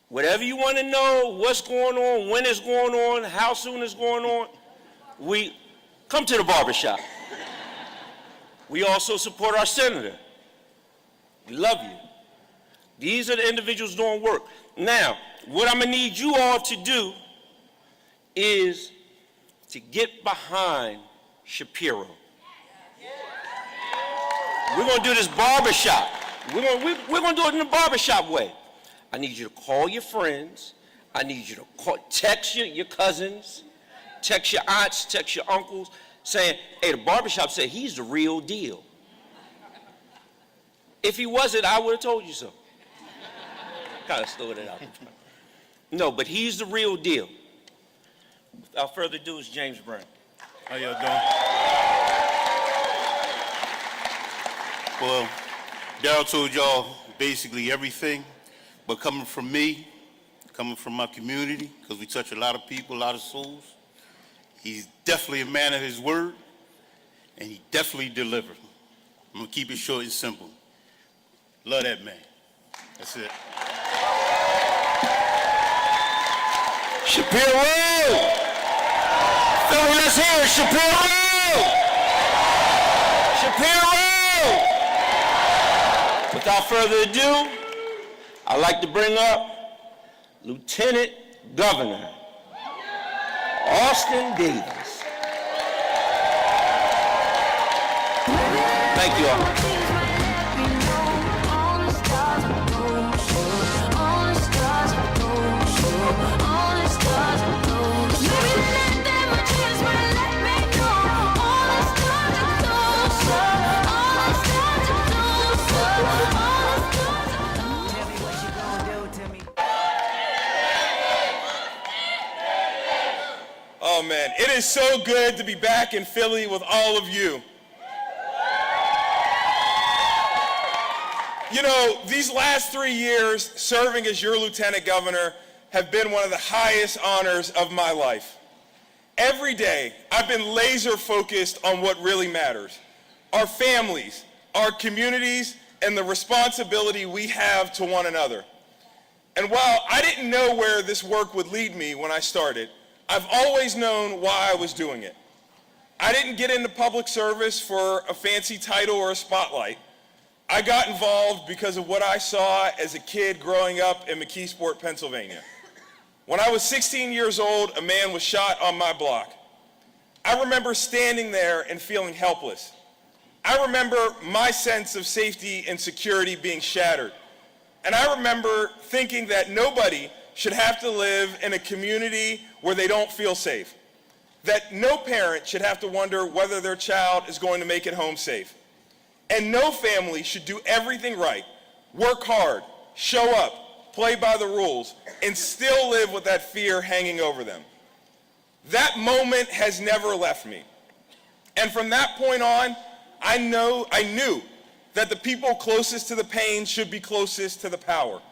Whatever you want to know, what's going on, when it's going on, how soon it's going on, we come to the barbershop. We also support our senator. We love you. These are the individuals doing work. Now, what I'm going to need you all to do is to get behind Shapiro. We're going to do this barbershop. We're going to do it in the barbershop way. I need you to call your friends. I need you to text your cousins, text your aunts, text your uncles, saying, hey, the barbershop said he's the real deal. If he wasn't, I would have told you so. Kind of slowed it out. No, but he's the real deal. Without further ado, it's James Brown. How y'all doing? Well, Darryl told y'all basically everything, but coming from me, coming from my community, because we touch a lot of people, a lot of souls, he's definitely a man of his word, and he definitely delivered. I'm gonna keep it short and simple. Love that man. That's it. Shapiro! Fellow, let's hear it, Shapiro! Shapiro! Without further ado, I'd like to bring up Lieutenant Governor Austin Davis. Thank you all. Oh man, it is so good to be back in Philly with all of you. You know, these last 3 years serving as your lieutenant governor have been one of the highest honors of my life. Every day, I've been laser focused on what really matters: our families, our communities, and the responsibility we have to one another. And while I didn't know where this work would lead me when I started, I've always known why I was doing it. I didn't get into public service for a fancy title or a spotlight. I got involved because of what I saw as a kid growing up in McKeesport, Pennsylvania. When I was 16 years old, a man was shot on my block. I remember standing there and feeling helpless. I remember my sense of safety and security being shattered. And I remember thinking that nobody should have to live in a community where they don't feel safe. That no parent should have to wonder whether their child is going to make it home safe. And no family should do everything right, work hard, show up, play by the rules, and still live with that fear hanging over them. That moment has never left me. And from that point on, I knew that the people closest to the pain should be closest to the power.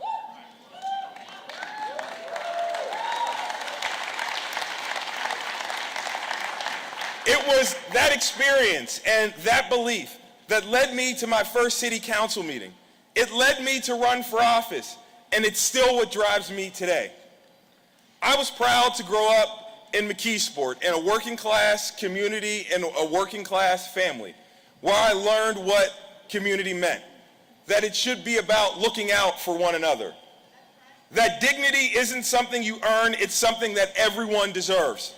It was that experience and that belief that led me to my first city council meeting. It led me to run for office, and it's still what drives me today. I was proud to grow up in McKeesport in a working class community and a working class family where I learned what community meant, that it should be about looking out for one another, that dignity isn't something you earn, it's something that everyone deserves,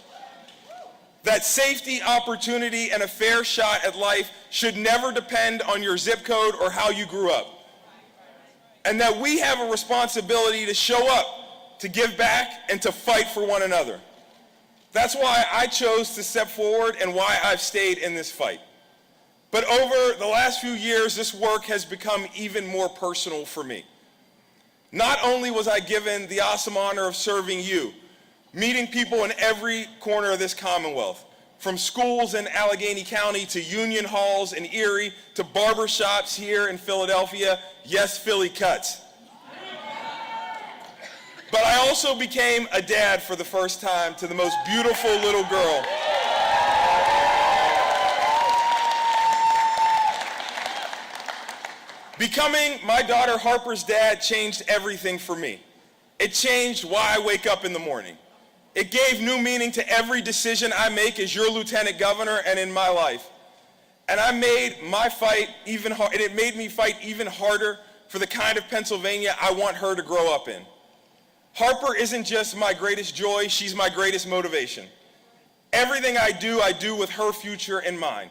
that safety, opportunity, and a fair shot at life should never depend on your zip code or how you grew up, and that we have a responsibility to show up, to give back, and to fight for one another. That's why I chose to step forward and why I've stayed in this fight. But over the last few years, this work has become even more personal for me. Not only was I given the awesome honor of serving you, meeting people in every corner of this Commonwealth, from schools in Allegheny County to union halls in Erie to barbershops here in Philadelphia, yes, Philly cuts. But I also became a dad for the first time to the most beautiful little girl. Becoming my daughter Harper's dad changed everything for me. It changed why I wake up in the morning. It gave new meaning to every decision I make as your lieutenant governor and in my life. And I made my fight even hard, and it made me fight even harder for the kind of Pennsylvania I want her to grow up in. Harper isn't just my greatest joy, she's my greatest motivation. Everything I do with her future in mind.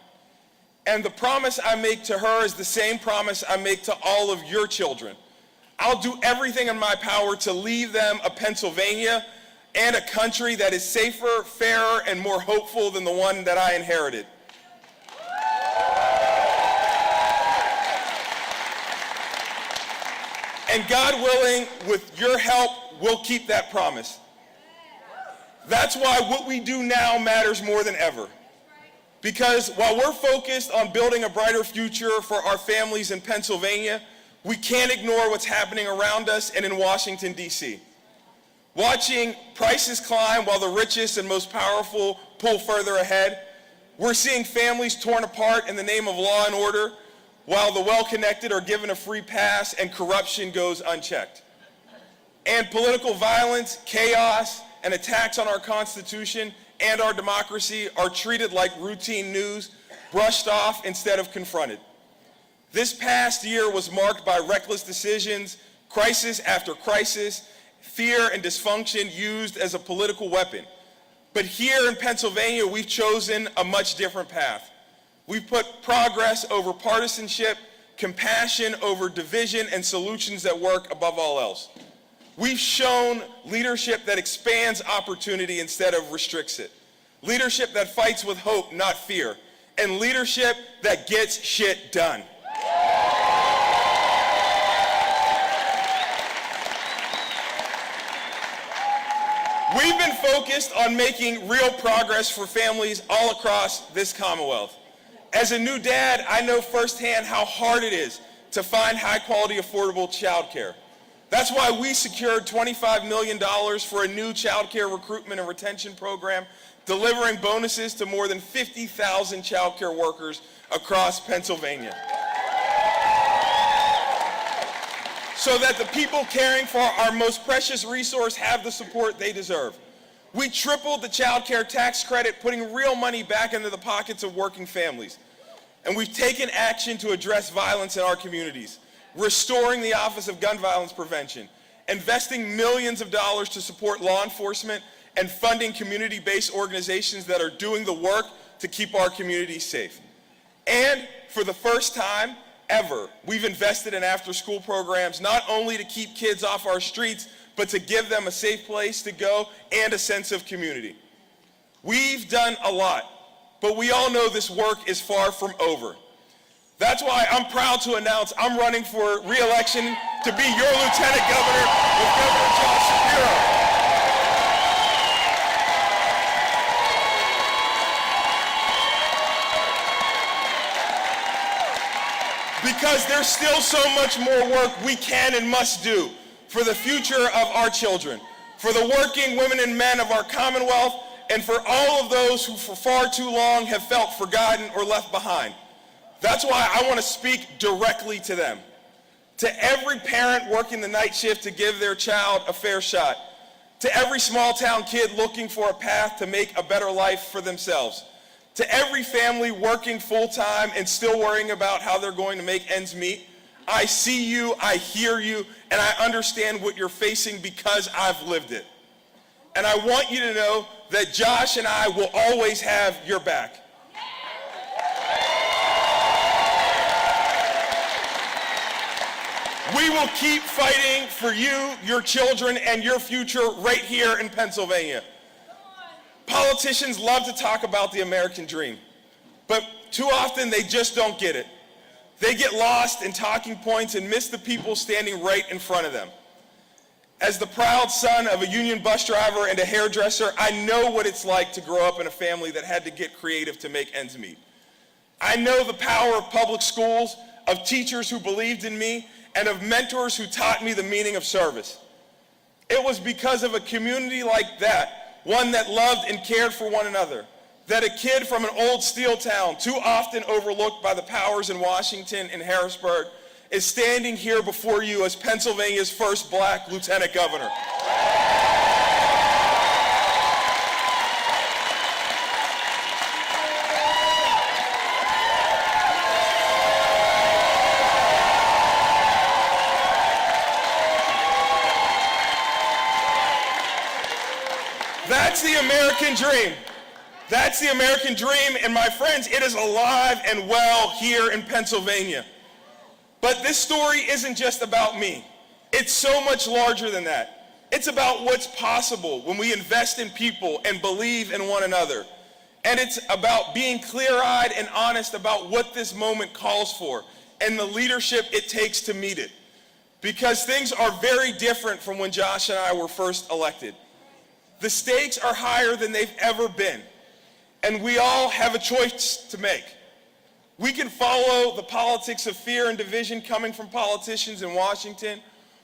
And the promise I make to her is the same promise I make to all of your children. I'll do everything in my power to leave them a Pennsylvania and a country that is safer, fairer, and more hopeful than the one that I inherited. And God willing, with your help, we'll keep that promise. That's why what we do now matters more than ever. Because while we're focused on building a brighter future for our families in Pennsylvania, we can't ignore what's happening around us and in Washington, D.C. Watching prices climb while the richest and most powerful pull further ahead, we're seeing families torn apart in the name of law and order, while the well-connected are given a free pass and corruption goes unchecked. And political violence, chaos, and attacks on our Constitution and our democracy are treated like routine news, brushed off instead of confronted. This past year was marked by reckless decisions, crisis after crisis, fear and dysfunction used as a political weapon. But here in Pennsylvania, we've chosen a much different path. We've put progress over partisanship, compassion over division, and solutions that work above all else. We've shown leadership that expands opportunity instead of restricts it. Leadership that fights with hope, not fear. And leadership that gets shit done. We've been focused on making real progress for families all across this Commonwealth. As a new dad, I know firsthand how hard it is to find high-quality, affordable childcare. That's why we secured $25 million for a new childcare recruitment and retention program, delivering bonuses to more than 50,000 childcare workers across Pennsylvania. So that the people caring for our most precious resource have the support they deserve. We tripled the childcare tax credit, putting real money back into the pockets of working families. And we've taken action to address violence in our communities, restoring the Office of Gun Violence Prevention, investing millions of dollars to support law enforcement, and funding community-based organizations that are doing the work to keep our communities safe. And for the first time ever, we've invested in after-school programs, not only to keep kids off our streets, but to give them a safe place to go and a sense of community. We've done a lot, but we all know this work is far from over. That's why I'm proud to announce I'm running for re-election to be your lieutenant governor with Governor Shapiro. Because there's still so much more work we can and must do for the future of our children, for the working women and men of our Commonwealth, and for all of those who for far too long have felt forgotten or left behind. That's why I want to speak directly to them. To every parent working the night shift to give their child a fair shot. To every small town kid looking for a path to make a better life for themselves. To every family working full time and still worrying about how they're going to make ends meet, I see you, I hear you, and I understand what you're facing because I've lived it. And I want you to know that Josh and I will always have your back. We will keep fighting for you, your children, and your future right here in Pennsylvania. Politicians love to talk about the American dream, but too often they just don't get it. They get lost in talking points and miss the people standing right in front of them. As the proud son of a union bus driver and a hairdresser, I know what it's like to grow up in a family that had to get creative to make ends meet. I know the power of public schools, of teachers who believed in me, and of mentors who taught me the meaning of service. It was because of a community like that, one that loved and cared for one another, that a kid from an old steel town, too often overlooked by the powers in Washington and Harrisburg, is standing here before you as Pennsylvania's first black lieutenant governor. That's the American dream. That's the American dream, and my friends, it is alive and well here in Pennsylvania. But this story isn't just about me. It's so much larger than that. It's about what's possible when we invest in people and believe in one another. And it's about being clear-eyed and honest about what this moment calls for and the leadership it takes to meet it. Because things are very different from when Josh and I were first elected. The stakes are higher than they've ever been, and we all have a choice to make. We can follow the politics of fear and division coming from politicians in Washington,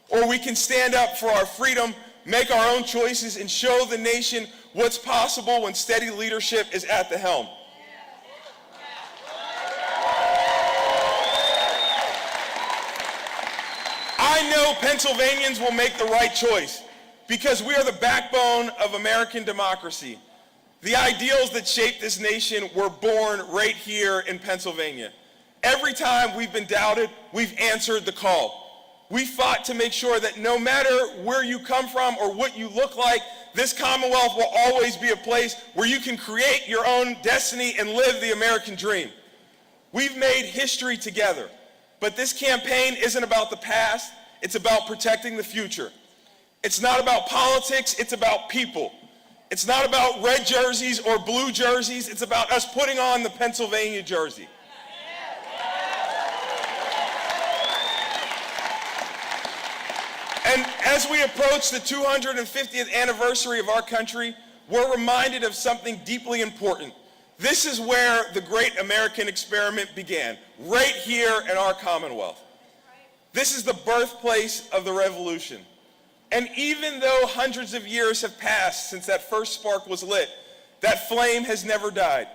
or we can stand up for our freedom, make our own choices, and show the nation what's possible when steady leadership is at the helm. I know Pennsylvanians will make the right choice, because we are the backbone of American democracy. The ideals that shape this nation were born right here in Pennsylvania. Every time we've been doubted, we've answered the call. We fought to make sure that no matter where you come from or what you look like, this Commonwealth will always be a place where you can create your own destiny and live the American dream. We've made history together, but this campaign isn't about the past, it's about protecting the future. It's not about politics, it's about people. It's not about red jerseys or blue jerseys, it's about us putting on the Pennsylvania jersey. And as we approach the 250th anniversary of our country, we're reminded of something deeply important. This is where the great American experiment began, right here in our Commonwealth. This is the birthplace of the Revolution. And even though hundreds of years have passed since that first spark was lit, that flame has never died.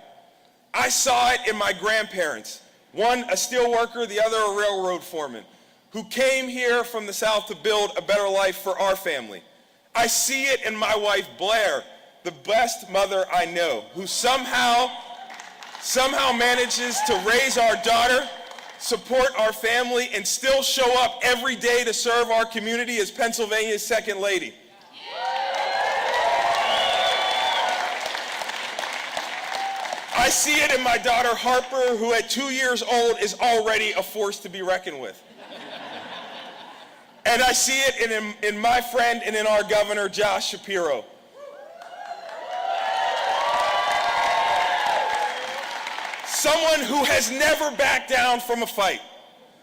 I saw it in my grandparents, one a steel worker, the other a railroad foreman, who came here from the South to build a better life for our family. I see it in my wife, Blair, the best mother I know, who somehow manages to raise our daughter, support our family, and still show up every day to serve our community as Pennsylvania's second lady. I see it in my daughter Harper, who at 2 years old is already a force to be reckoned with. And I see it in my friend and in our governor, Josh Shapiro. Someone who has never backed down from a fight.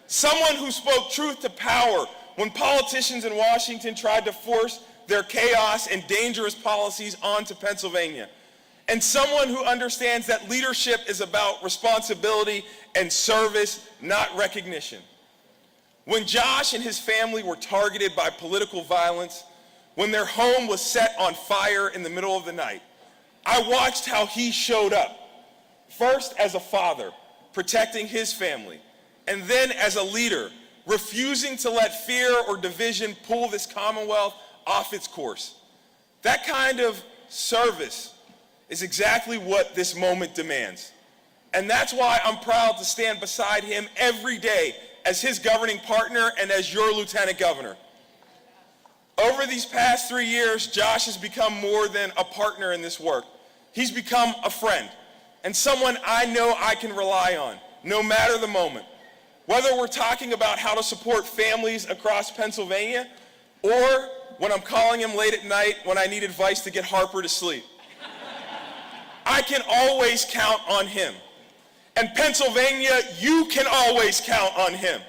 Someone who spoke truth to power when politicians in Washington tried to force their chaos and dangerous policies onto Pennsylvania. And someone who understands that leadership is about responsibility and service, not recognition. When Josh and his family were targeted by political violence, when their home was set on fire in the middle of the night, I watched how he showed up. First as a father, protecting his family, and then as a leader, refusing to let fear or division pull this Commonwealth off its course. That kind of service is exactly what this moment demands. And that's why I'm proud to stand beside him every day as his governing partner and as your lieutenant governor. Over these past 3 years, Josh has become more than a partner in this work. He's become a friend and someone I know I can rely on, no matter the moment. Whether we're talking about how to support families across Pennsylvania, or when I'm calling him late at night when I need advice to get Harper to sleep. I can always count on him. And Pennsylvania, you can always count on him.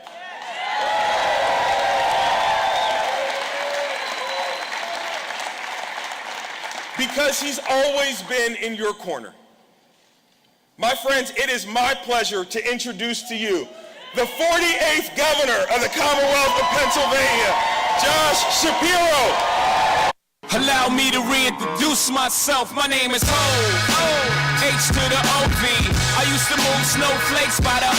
Because he's always been in your corner. My friends, it is my pleasure to introduce to you the 48th governor of the Commonwealth of Pennsylvania, Josh Shapiro. Allow me to reintroduce myself. My name is Ho, H to the O-V. I used to move snowflakes by the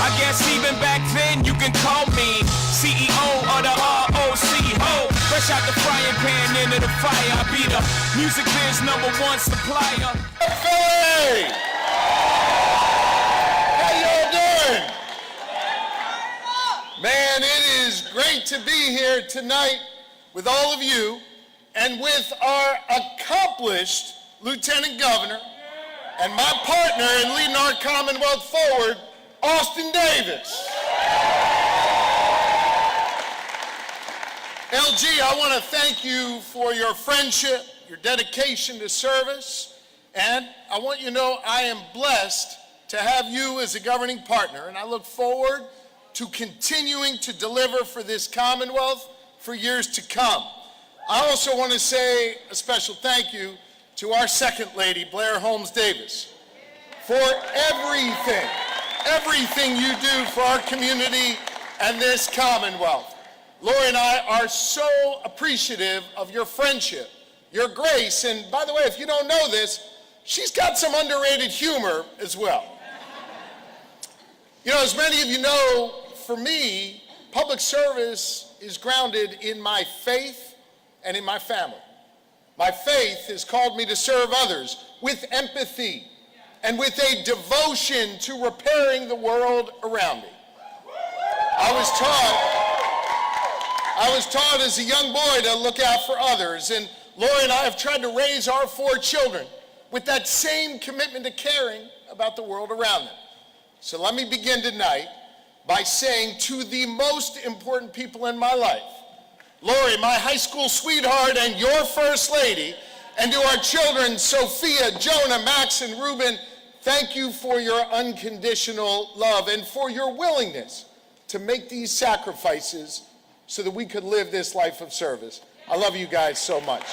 I guess even back then you can call me CEO of the ROC. Ho, fresh out the frying pan into the fire. I be the music biz #1 supplier. Hey! How y'all doing? Man, it is great to be here tonight with all of you and with our accomplished Lieutenant Governor and my partner in leading our Commonwealth forward, Austin Davis. LG, I want to thank you for your friendship, your dedication to service, and I want you to know I am blessed to have you as a governing partner, and I look forward to continuing to deliver for this Commonwealth for years to come. I also want to say a special thank you to our Second Lady, Blair Holmes Davis, for everything you do for our community and this Commonwealth. Lori and I are so appreciative of your friendship, your grace, and by the way, if you don't know this, she's got some underrated humor as well. You know, as many of you know, for me, public service is grounded in my faith and in my family. My faith has called me to serve others with empathy and with a devotion to repairing the world around me. I was taught as a young boy to look out for others, and Lori and I have tried to raise our 4 children with that same commitment to caring about the world around them. So let me begin tonight by saying to the most important people in my life, Lori, my high school sweetheart and your First Lady, and to our children, Sophia, Jonah, Max, and Ruben, thank you for your unconditional love and for your willingness to make these sacrifices so that we could live this life of service. I love you guys so much.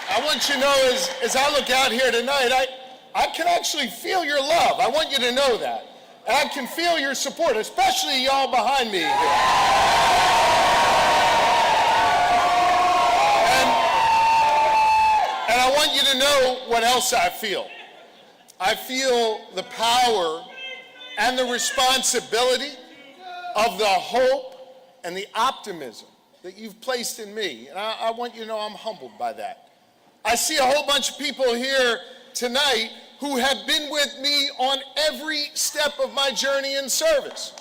I want you to know, as I look out here tonight, I can actually feel your love. I want you to know that. And I can feel your support, especially y'all behind me here. And I want you to know what else I feel. I feel the power and the responsibility of the hope and the optimism that you've placed in me. And I want you to know I'm humbled by that. I see a whole bunch of people here tonight who have been with me on every step of my journey in service.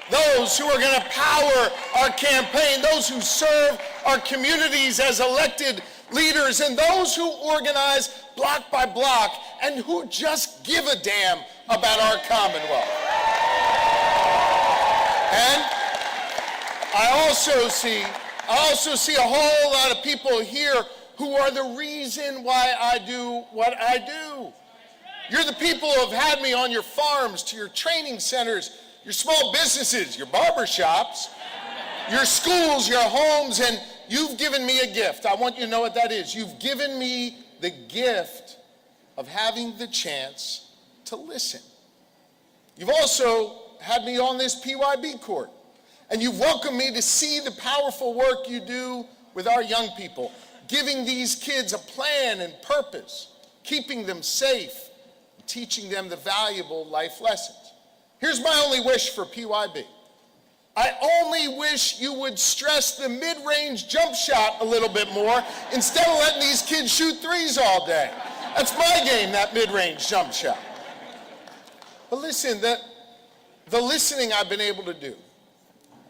Those who are going to power our campaign, those who serve our communities as elected leaders, and those who organize block by block and who just give a damn about our Commonwealth. And I also see a whole lot of people here who are the reason why I do what I do. You're the people who have had me on your farms, to your training centers, your small businesses, your barber shops, your schools, your homes, and you've given me a gift. I want you to know what that is. You've given me the gift of having the chance to listen. You've also had me on this PYB court, and you've welcomed me to see the powerful work you do with our young people, giving these kids a plan and purpose, keeping them safe, teaching them the valuable life lessons. Here's my only wish for PYB. I only wish you would stress the mid-range jump shot a little bit more instead of letting these kids shoot threes all day. That's my game, that mid-range jump shot. But listen, the listening I've been able to do,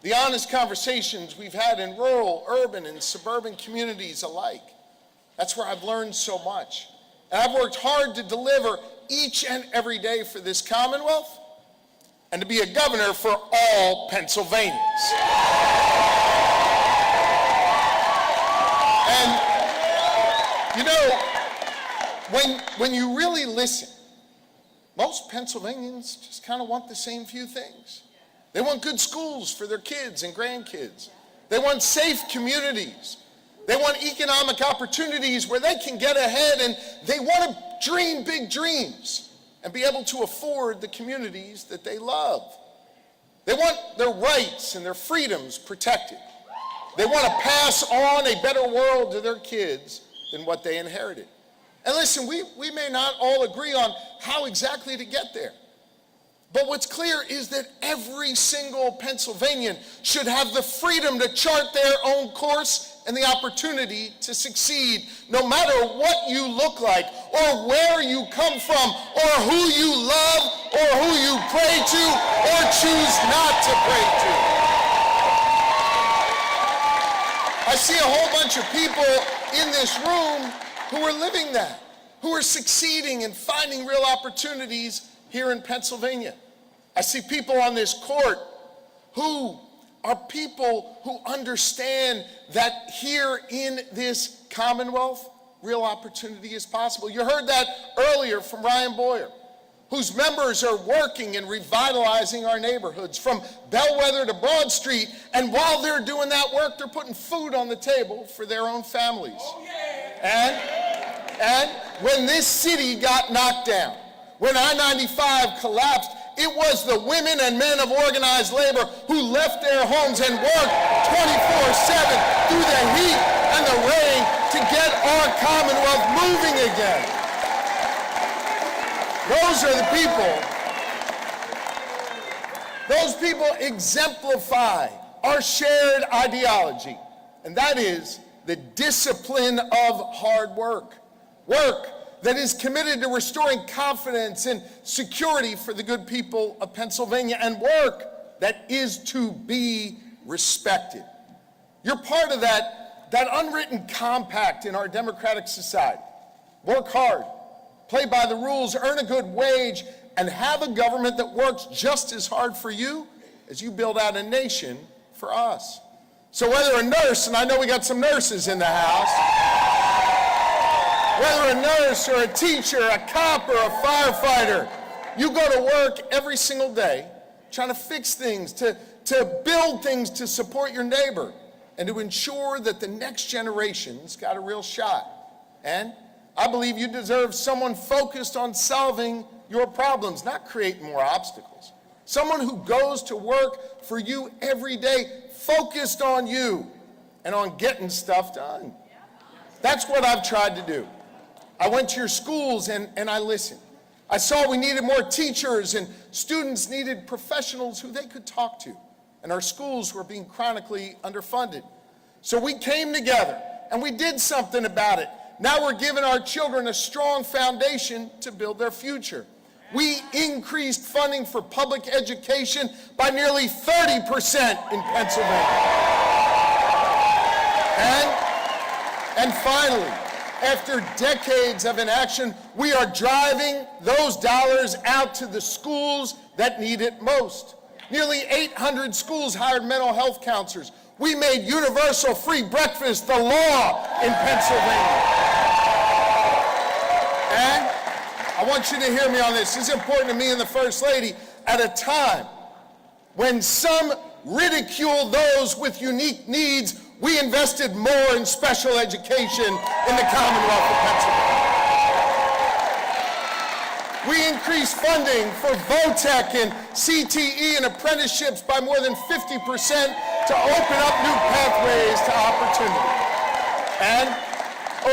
the honest conversations we've had in rural, urban, and suburban communities alike, that's where I've learned so much. And I've worked hard to deliver each and every day for this Commonwealth and to be a governor for all Pennsylvanians. And, you know, when you really listen, most Pennsylvanians just kind of want the same few things. They want good schools for their kids and grandkids. They want safe communities. They want economic opportunities where they can get ahead, and they want to dream big dreams and be able to afford the communities that they love. They want their rights and their freedoms protected. They want to pass on a better world to their kids than what they inherited. And listen, we may not all agree on how exactly to get there. But what's clear is that every single Pennsylvanian should have the freedom to chart their own course and the opportunity to succeed, no matter what you look like, or where you come from, or who you love, or who you pray to, or choose not to pray to. I see a whole bunch of people in this room who are living that, who are succeeding and finding real opportunities here in Pennsylvania. I see people on this court who are people who understand that here in this Commonwealth, real opportunity is possible. You heard that earlier from Ryan Boyer, whose members are working and revitalizing our neighborhoods from Bellwether to Broad Street, and while they're doing that work, they're putting food on the table for their own families. Oh, yeah. And when this city got knocked down, when I-95 collapsed, it was the women and men of organized labor who left their homes and worked 24/7 through the heat and the rain to get our Commonwealth moving again. Those are the people. Those people exemplify our shared ideology, and that is the discipline of hard work. Work that is committed to restoring confidence and security for the good people of Pennsylvania, and work that is to be respected. You're part of that unwritten compact in our democratic society. Work hard, play by the rules, earn a good wage, and have a government that works just as hard for you as you build out a nation for us. So whether a nurse, and I know we got some nurses in the house, whether a nurse or a teacher, a cop or a firefighter, you go to work every single day trying to fix things, to build things to support your neighbor, and to ensure that the next generation's got a real shot. And I believe you deserve someone focused on solving your problems, not creating more obstacles. Someone who goes to work for you every day, focused on you and on getting stuff done. That's what I've tried to do. I went to your schools and I listened. I saw we needed more teachers, and students needed professionals who they could talk to. And our schools were being chronically underfunded. So we came together and we did something about it. Now we're giving our children a strong foundation to build their future. We increased funding for public education by nearly 30% in Pennsylvania. And finally, after decades of inaction, we are driving those dollars out to the schools that need it most. Nearly 800 schools hired mental health counselors. We made universal free breakfast the law in Pennsylvania. And I want you to hear me on this. This is important to me and the First Lady. At a time when some ridicule those with unique needs, we invested more in special education in the Commonwealth of Pennsylvania. We increased funding for VOTEC and CTE and apprenticeships by more than 50% to open up new pathways to opportunity. And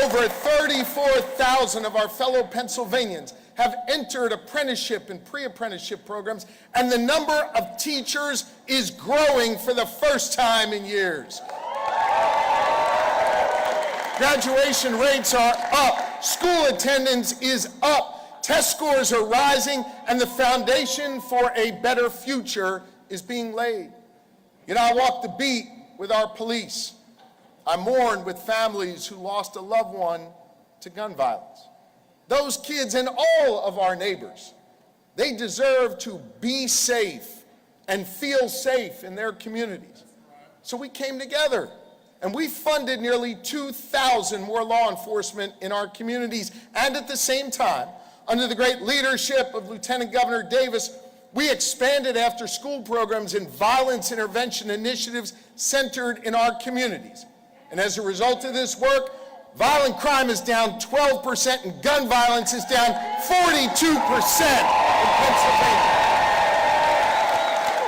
over 34,000 of our fellow Pennsylvanians have entered apprenticeship and pre-apprenticeship programs, and the number of teachers is growing for the first time in years. Graduation rates are up, school attendance is up, test scores are rising, and the foundation for a better future is being laid. You know, I walk the beat with our police. I mourn with families who lost a loved one to gun violence. Those kids and all of our neighbors, they deserve to be safe and feel safe in their communities. So we came together and we funded nearly 2,000 more law enforcement in our communities. And at the same time, under the great leadership of Lieutenant Governor Davis, we expanded after-school programs and violence intervention initiatives centered in our communities. And as a result of this work, violent crime is down 12% and gun violence is down 42% in Pennsylvania.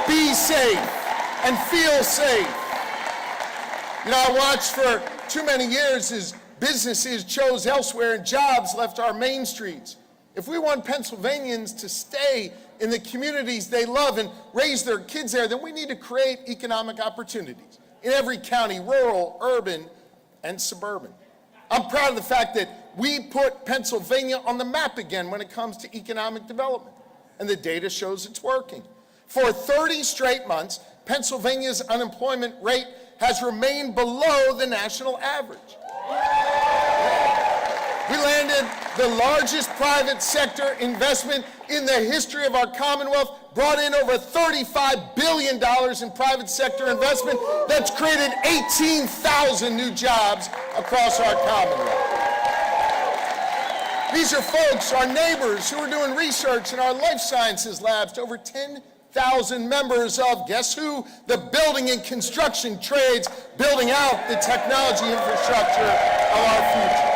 Be safe and feel safe. You know, I watched for too many years as businesses chose elsewhere and jobs left our main streets. If we want Pennsylvanians to stay in the communities they love and raise their kids there, then we need to create economic opportunities in every county, rural, urban, and suburban. I'm proud of the fact that we put Pennsylvania on the map again when it comes to economic development, and the data shows it's working. For 30 straight months, Pennsylvania's unemployment rate has remained below the national average. We landed the largest private sector investment in the history of our Commonwealth, brought in over $35 billion in private sector investment that's created 18,000 new jobs across our Commonwealth. These are folks, our neighbors, who are doing research in our life sciences labs to over 10,000 members of, guess who? The building and construction trades, building out the technology infrastructure of our future.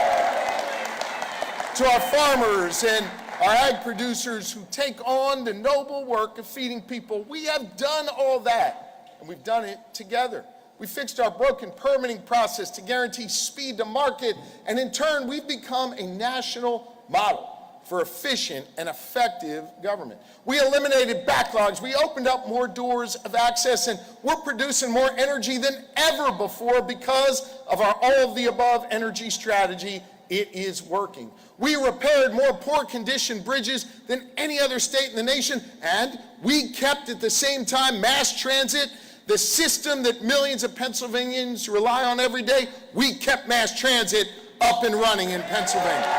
To our farmers and our ag producers who take on the noble work of feeding people, we have done all that, and we've done it together. We fixed our broken permitting process to guarantee speed to market, and in turn, we've become a national model for efficient and effective government. We eliminated backlogs, we opened up more doors of access, and we're producing more energy than ever before because of our all-of-the-above energy strategy. It is working. We repaired more poor-condition bridges than any other state in the nation, and we kept at the same time mass transit, the system that millions of Pennsylvanians rely on every day. We kept mass transit up and running in Pennsylvania.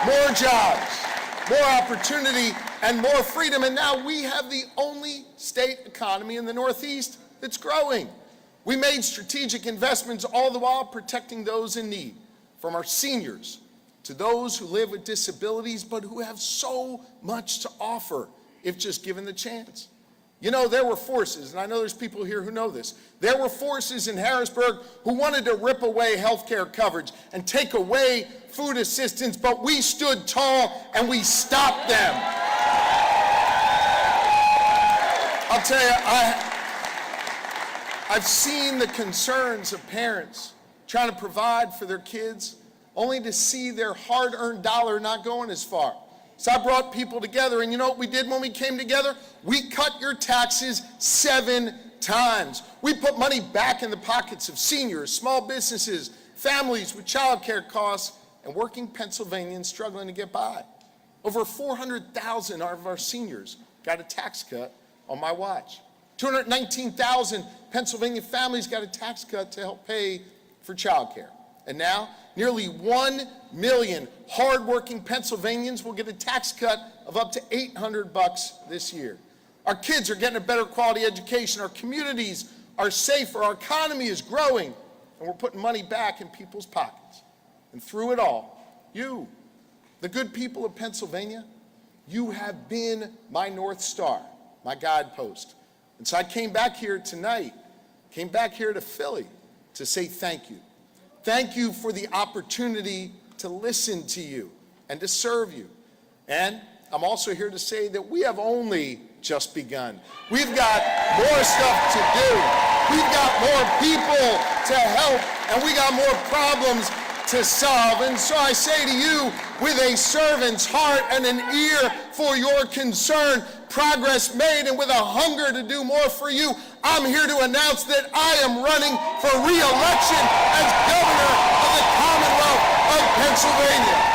More jobs, more opportunity, and more freedom, and now we have the only state economy in the Northeast that's growing. We made strategic investments, all the while protecting those in need, from our seniors to those who live with disabilities but who have so much to offer if just given the chance. You know, there were forces, and I know there's people here who know this, there were forces in Harrisburg who wanted to rip away health care coverage and take away food assistance, but we stood tall and we stopped them. I'll tell you, I've seen the concerns of parents trying to provide for their kids, only to see their hard-earned dollar not going as far. So I brought people together, and you know what we did when we came together? We cut your taxes 7 times. We put money back in the pockets of seniors, small businesses, families with child care costs, and working Pennsylvanians struggling to get by. Over 400,000 of our seniors got a tax cut on my watch. 219,000 Pennsylvania families got a tax cut to help pay for child care. And now, nearly 1 million hardworking Pennsylvanians will get a tax cut of up to $800 this year. Our kids are getting a better quality education. Our communities are safer. Our economy is growing. And we're putting money back in people's pockets. And through it all, you, the good people of Pennsylvania, you have been my North Star, my guidepost. And so I came back here tonight, came back here to Philly to say thank you. Thank you for the opportunity to listen to you and to serve you. And I'm also here to say that we have only just begun. We've got more stuff to do. We've got more people to help, and we got more problems to solve. And so I say to you, with a servant's heart and an ear for your concern, progress made, and with a hunger to do more for you, I'm here to announce that I am running for re-election as governor of the Commonwealth of Pennsylvania.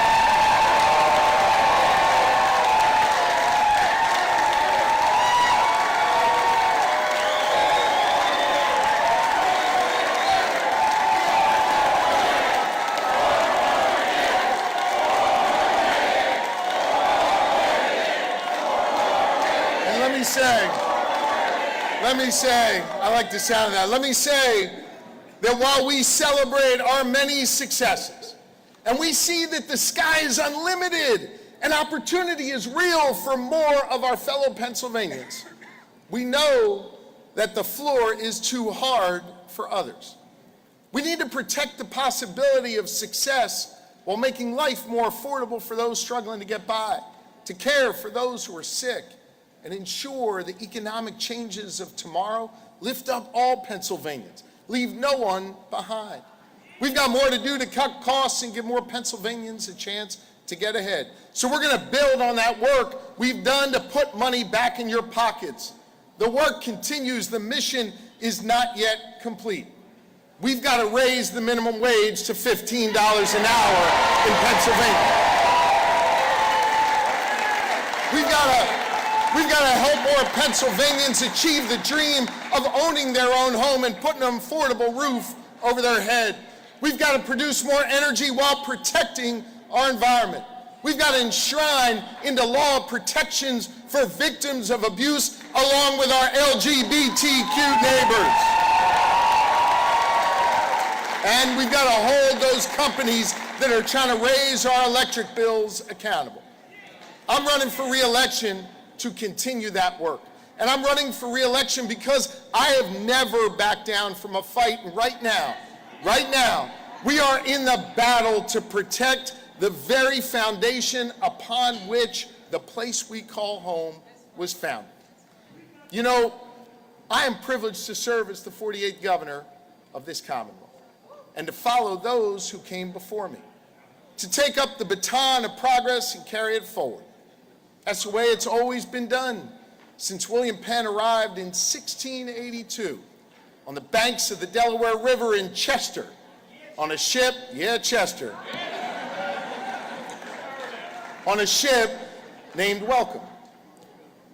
I like the sound of that. Let me say that while we celebrate our many successes, and we see that the sky is unlimited and opportunity is real for more of our fellow Pennsylvanians, we know that the floor is too hard for others. We need to protect the possibility of success while making life more affordable for those struggling to get by, to care for those who are sick, and ensure the economic changes of tomorrow lift up all Pennsylvanians, leave no one behind. We've got more to do to cut costs and give more Pennsylvanians a chance to get ahead. So we're going to build on that work we've done to put money back in your pockets. The work continues. The mission is not yet complete. We've got to raise the minimum wage to $15 an hour in Pennsylvania. We've got to help more Pennsylvanians achieve the dream of owning their own home and putting an affordable roof over their head. We've got to produce more energy while protecting our environment. We've got to enshrine into law protections for victims of abuse along with our LGBTQ neighbors. And we've got to hold those companies that are trying to raise our electric bills accountable. I'm running for re-election to continue that work. And I'm running for re-election because I have never backed down from a fight. And right now, we are in the battle to protect the very foundation upon which the place we call home was founded. You know, I am privileged to serve as the 48th governor of this Commonwealth and to follow those who came before me, to take up the baton of progress and carry it forward. That's the way it's always been done since William Penn arrived in 1682 on the banks of the Delaware River in Chester on a ship, Chester, on a ship named Welcome.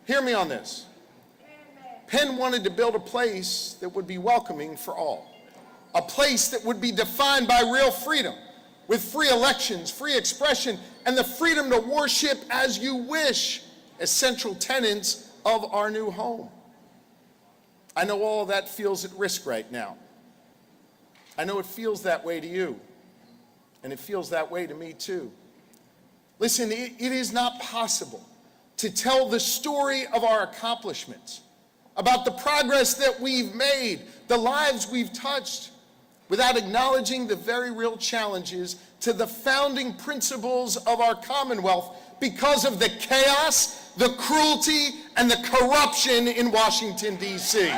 Hear me on this. Penn wanted to build a place that would be welcoming for all, a place that would be defined by real freedom, with free elections, free expression, and the freedom to worship as you wish as central tenets of our new home. I know all that feels at risk right now. I know it feels that way to you, and it feels that way to me too. Listen, it is not possible to tell the story of our accomplishments, about the progress that we've made, the lives we've touched, without acknowledging the very real challenges to the founding principles of our Commonwealth because of the chaos, the cruelty, and the corruption in Washington, D.C.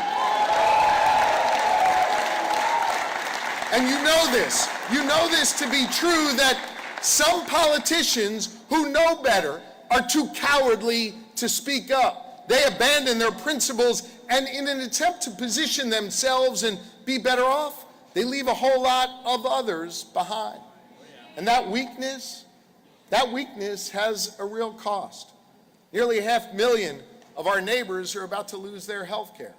And you know this to be true, that some politicians who know better are too cowardly to speak up. They abandon their principles, and in an attempt to position themselves and be better off, they leave a whole lot of others behind. And that weakness has a real cost. Nearly 500,000 of our neighbors are about to lose their health care.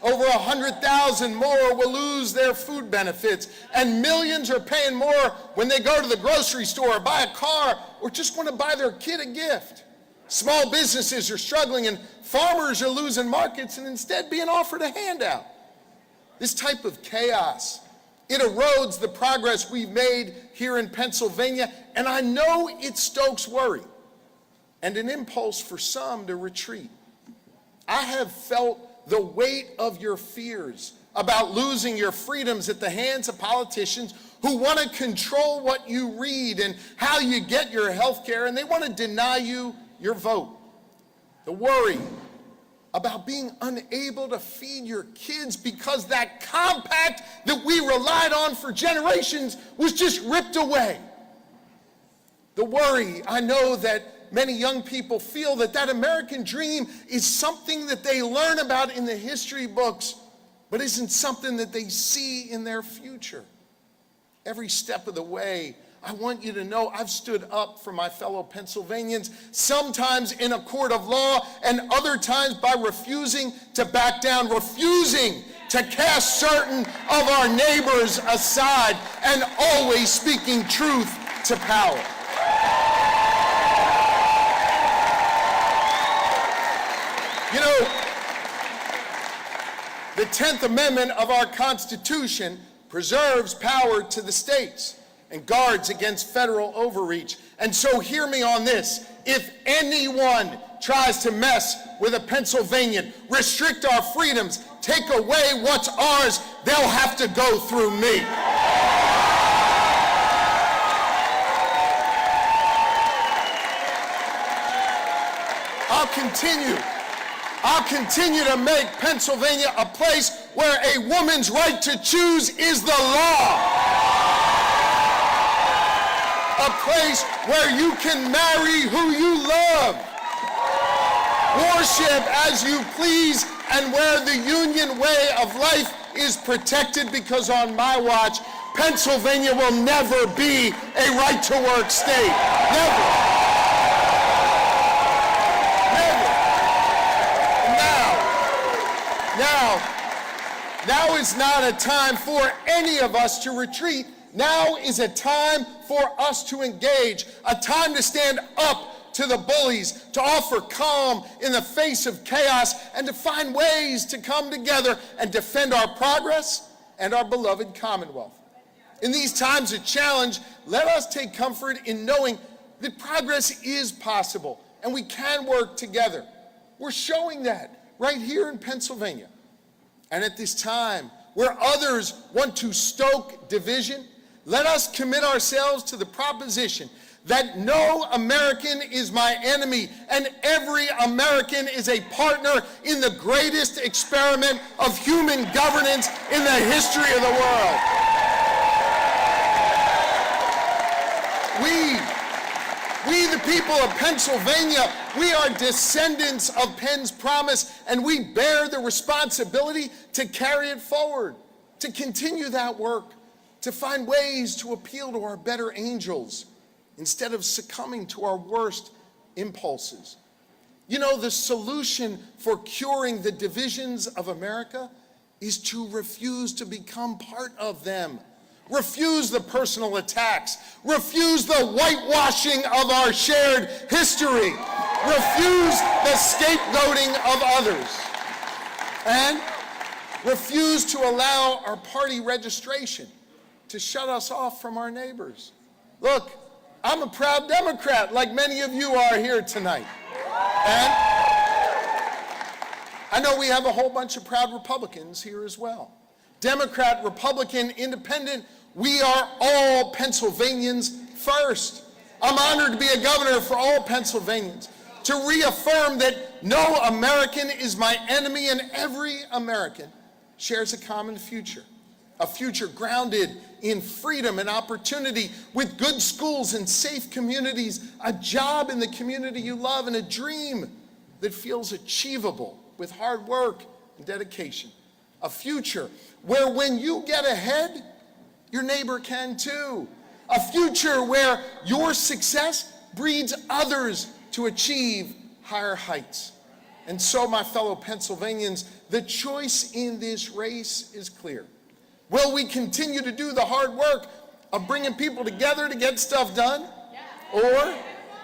Over 100,000 more will lose their food benefits, and millions are paying more when they go to the grocery store, buy a car, or just want to buy their kid a gift. Small businesses are struggling, and farmers are losing markets and instead being offered a handout. This type of chaos, it erodes the progress we've made here in Pennsylvania, and I know it stokes worry and an impulse for some to retreat. I have felt the weight of your fears about losing your freedoms at the hands of politicians who want to control what you read and how you get your health care, and they want to deny you your vote. The worry about being unable to feed your kids because that compact that we relied on for generations was just ripped away. The worry, I know that many young people feel that that American dream is something that they learn about in the history books, but isn't something that they see in their future. Every step of the way, I want you to know I've stood up for my fellow Pennsylvanians, sometimes in a court of law and other times by refusing to back down, refusing to cast certain of our neighbors aside, and always speaking truth to power. You know, the 10th Amendment of our Constitution preserves power to the states and guards against federal overreach. And so hear me on this. If anyone tries to mess with a Pennsylvanian, restrict our freedoms, take away what's ours, they'll have to go through me. I'll continue to make Pennsylvania a place where a woman's right to choose is the law. A place where you can marry who you love, worship as you please, and where the union way of life is protected, because on my watch, Pennsylvania will never be a right-to-work state. Never. Now is not a time for any of us to retreat. Now is a time for us to engage, a time to stand up to the bullies, to offer calm in the face of chaos, and to find ways to come together and defend our progress and our beloved Commonwealth. In these times of challenge, let us take comfort in knowing that progress is possible and we can work together. We're showing that right here in Pennsylvania. And at this time, where others want to stoke division, let us commit ourselves to the proposition that no American is my enemy and every American is a partner in the greatest experiment of human governance in the history of the world. We, the people of Pennsylvania, we are descendants of Penn's promise, and we bear the responsibility to carry it forward, to continue that work, to find ways to appeal to our better angels instead of succumbing to our worst impulses. You know, the solution for curing the divisions of America is to refuse to become part of them. Refuse the personal attacks. Refuse the whitewashing of our shared history. Refuse the scapegoating of others. And refuse to allow our party registration to shut us off from our neighbors. Look, I'm a proud Democrat, like many of you are here tonight. And I know we have a whole bunch of proud Republicans here as well. Democrat, Republican, Independent, we are all Pennsylvanians first. I'm honored to be a governor for all Pennsylvanians, to reaffirm that no American is my enemy and every American shares a common future, a future grounded in freedom and opportunity, with good schools and safe communities, a job in the community you love, and a dream that feels achievable with hard work and dedication. A future where when you get ahead, your neighbor can too. A future where your success breeds others to achieve higher heights. And so, my fellow Pennsylvanians, the choice in this race is clear. Will we continue to do the hard work of bringing people together to get stuff done? Or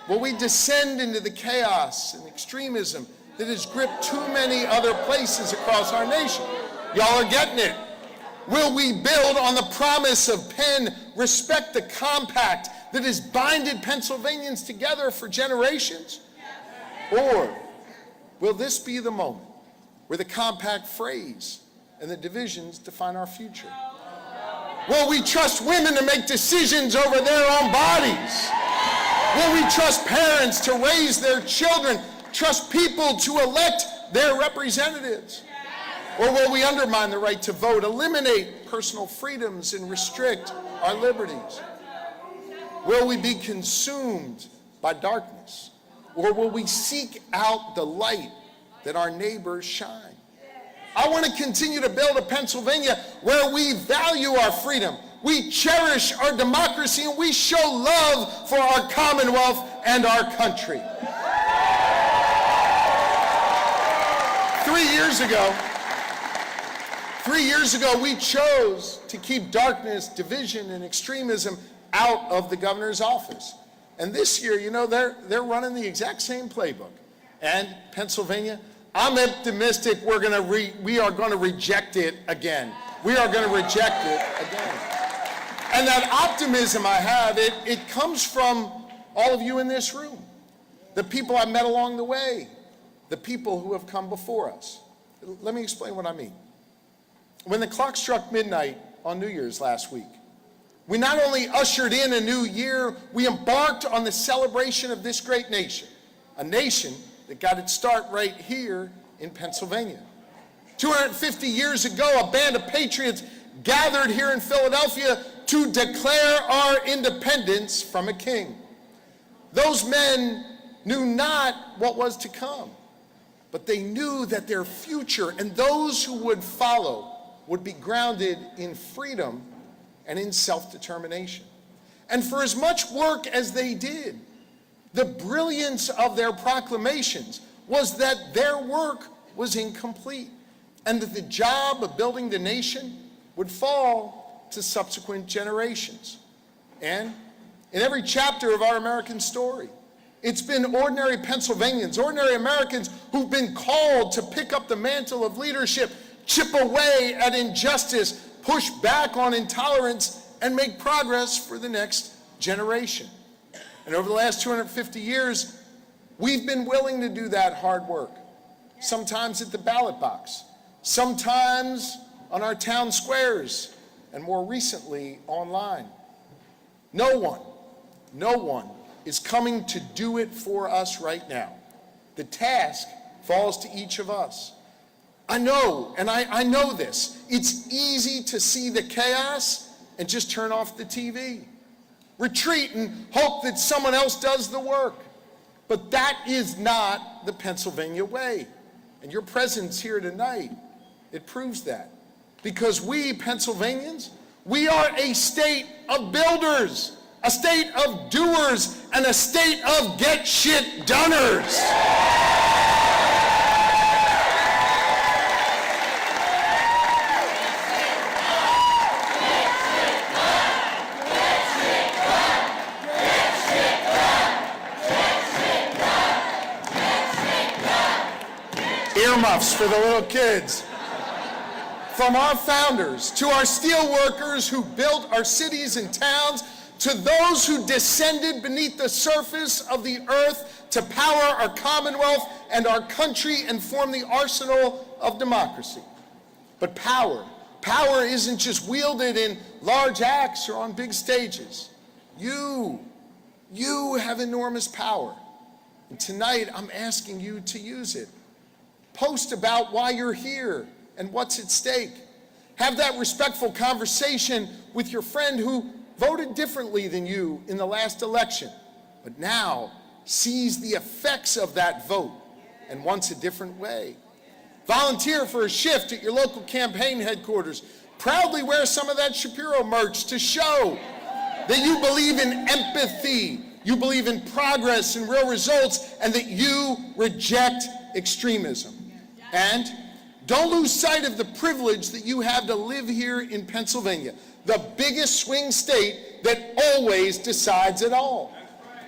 will we descend into the chaos and extremism that has gripped too many other places across our nation? Y'all are getting it. Will we build on the promise of Penn, respect the compact that has binded Pennsylvanians together for generations? Or will this be the moment where the compact frays and the divisions define our future? Will we trust women to make decisions over their own bodies? Will we trust parents to raise their children, trust people to elect their representatives? Or will we undermine the right to vote, eliminate personal freedoms, and restrict our liberties? Will we be consumed by darkness? Or will we seek out the light that our neighbors shine? I want to continue to build a Pennsylvania where we value our freedom, we cherish our democracy, and we show love for our Commonwealth and our country. 3 years ago, we chose to keep darkness, division, and extremism out of the governor's office. And this year, they're running the exact same playbook. And Pennsylvania, I'm optimistic we are going to reject it again. We are going to reject it again. And that optimism I have, it comes from all of you in this room, the people I met along the way, the people who have come before us. Let me explain what I mean. When the clock struck midnight on New Year's last week, we not only ushered in a new year, we embarked on the celebration of this great nation, a nation that got its start right here in Pennsylvania. 250 years ago, a band of patriots gathered here in Philadelphia to declare our independence from a king. Those men knew not what was to come, but they knew that their future and those who would follow would be grounded in freedom and in self-determination. And for as much work as they did, the brilliance of their proclamations was that their work was incomplete and that the job of building the nation would fall to subsequent generations. And in every chapter of our American story, it's been ordinary Pennsylvanians, ordinary Americans who've been called to pick up the mantle of leadership, chip away at injustice, push back on intolerance, and make progress for the next generation. And over the last 250 years, we've been willing to do that hard work, sometimes at the ballot box, sometimes on our town squares, and more recently, online. No one is coming to do it for us right now. The task falls to each of us. I know, and I know this. It's easy to see the chaos and just turn off the TV. Retreat and hope that someone else does the work. But that is not the Pennsylvania way. And your presence here tonight, it proves that. Because we, Pennsylvanians, we are a state of builders, a state of doers, and a state of get shit doners. Earmuffs for the little kids. From our founders to our steel workers who built our cities and towns, to those who descended beneath the surface of the earth to power our Commonwealth and our country and form the arsenal of democracy. But power isn't just wielded in large acts or on big stages. You have enormous power. And tonight I'm asking you to use it. Post about why you're here and what's at stake. Have that respectful conversation with your friend who voted differently than you in the last election, but now sees the effects of that vote and wants a different way. Volunteer for a shift at your local campaign headquarters. Proudly wear some of that Shapiro merch to show that you believe in empathy, you believe in progress and real results, and that you reject extremism. And don't lose sight of the privilege that you have to live here in Pennsylvania, the biggest swing state that always decides it all.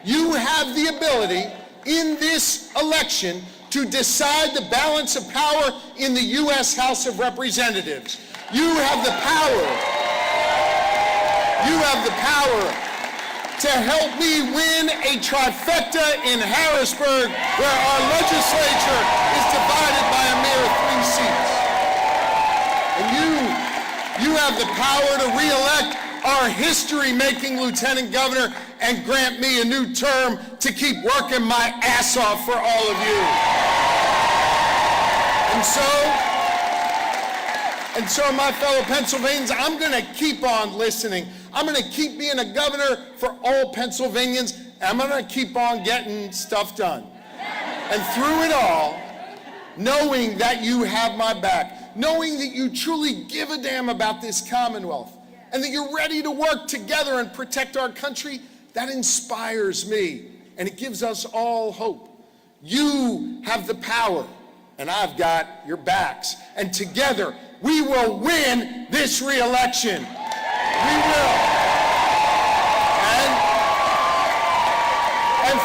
You have the ability in this election to decide the balance of power in the U.S. House of Representatives. You have the power. You have the power to help me win a trifecta in Harrisburg, where our legislature is divided by a mere 3 seats. And you have the power to re-elect our history-making lieutenant governor and grant me a new term to keep working my ass off for all of you. And so, my fellow Pennsylvanians, I'm going to keep on listening. I'm going to keep being a governor for all Pennsylvanians. I'm going to keep on getting stuff done. And through it all, knowing that you have my back, knowing that you truly give a damn about this Commonwealth, and that you're ready to work together and protect our country, that inspires me, and it gives us all hope. You have the power, and I've got your backs, and together we will win this re-election. We will. And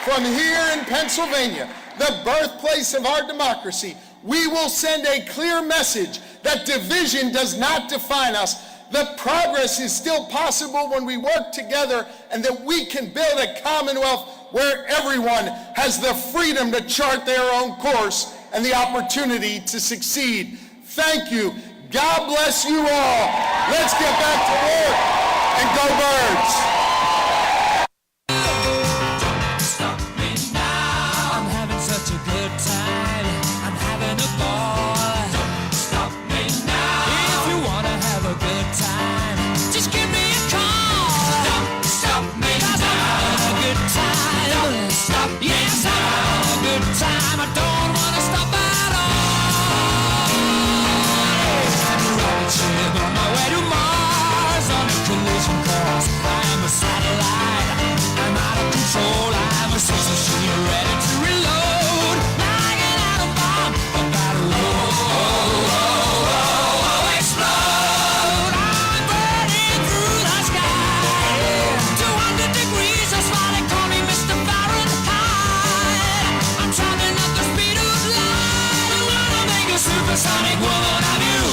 from here in Pennsylvania, the birthplace of our democracy, we will send a clear message that division does not define us, that progress is still possible when we work together, and that we can build a Commonwealth where everyone has the freedom to chart their own course and the opportunity to succeed. Thank you. God bless you all. Let's get back to work and go Birds. Stop me now. I'm having such a good time. I'm having a ball. Don't stop me now. If you wanna have a good time, just give me a call. Don't stop me now. I'm having a good time. Don't stop me now. Yes, I'm having a good time. I don't wanna stop at all. I'm a rocket ship on my way to Mars on a collision course. I am a satellite. I'm out of control. I'm a sex machine ready to reload. Like an atom bomb about to explode. I'm burning through the sky. 200 degrees, that's why they call me Mr. Fahrenheit. I'm traveling at the speed of light. I'm gonna make a supersonic woman of you.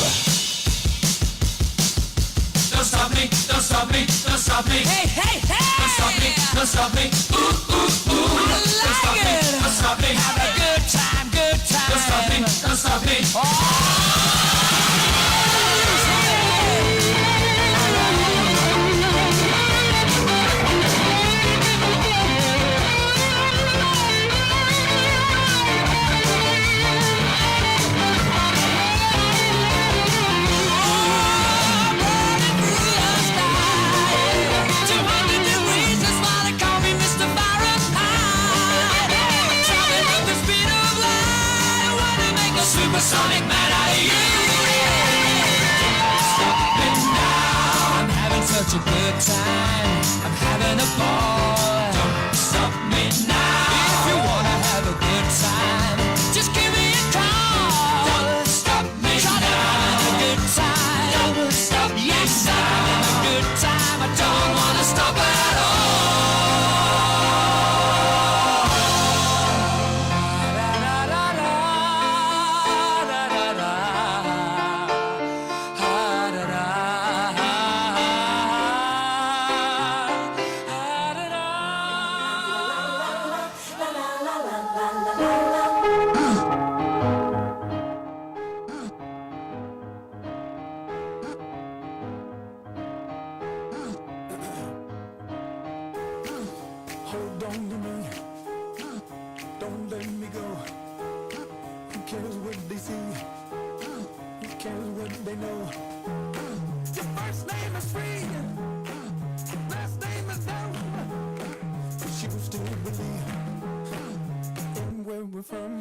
Don't stop me, don't stop me, don't stop me. Hey, hey, hey! Don't stop me, don't stop me. Ooh, ooh, ooh. Don't stop me, don't stop me. Have a good time, good time. Don't stop me, don't stop me. Supersonic man out of you. Stop me now. I'm having such a good time. I'm having a ball. Don't stop me now. If you wanna have a good time, just give me a call. Don't stop me now. I'm having a good time. Don't stop. Yes, I'm having a good time. I don't wanna stop at all. Hold on to me, don't let me go. Who cares what they see? Who cares what they know? Your first name is free, last name is no. But you still believe in where we're from.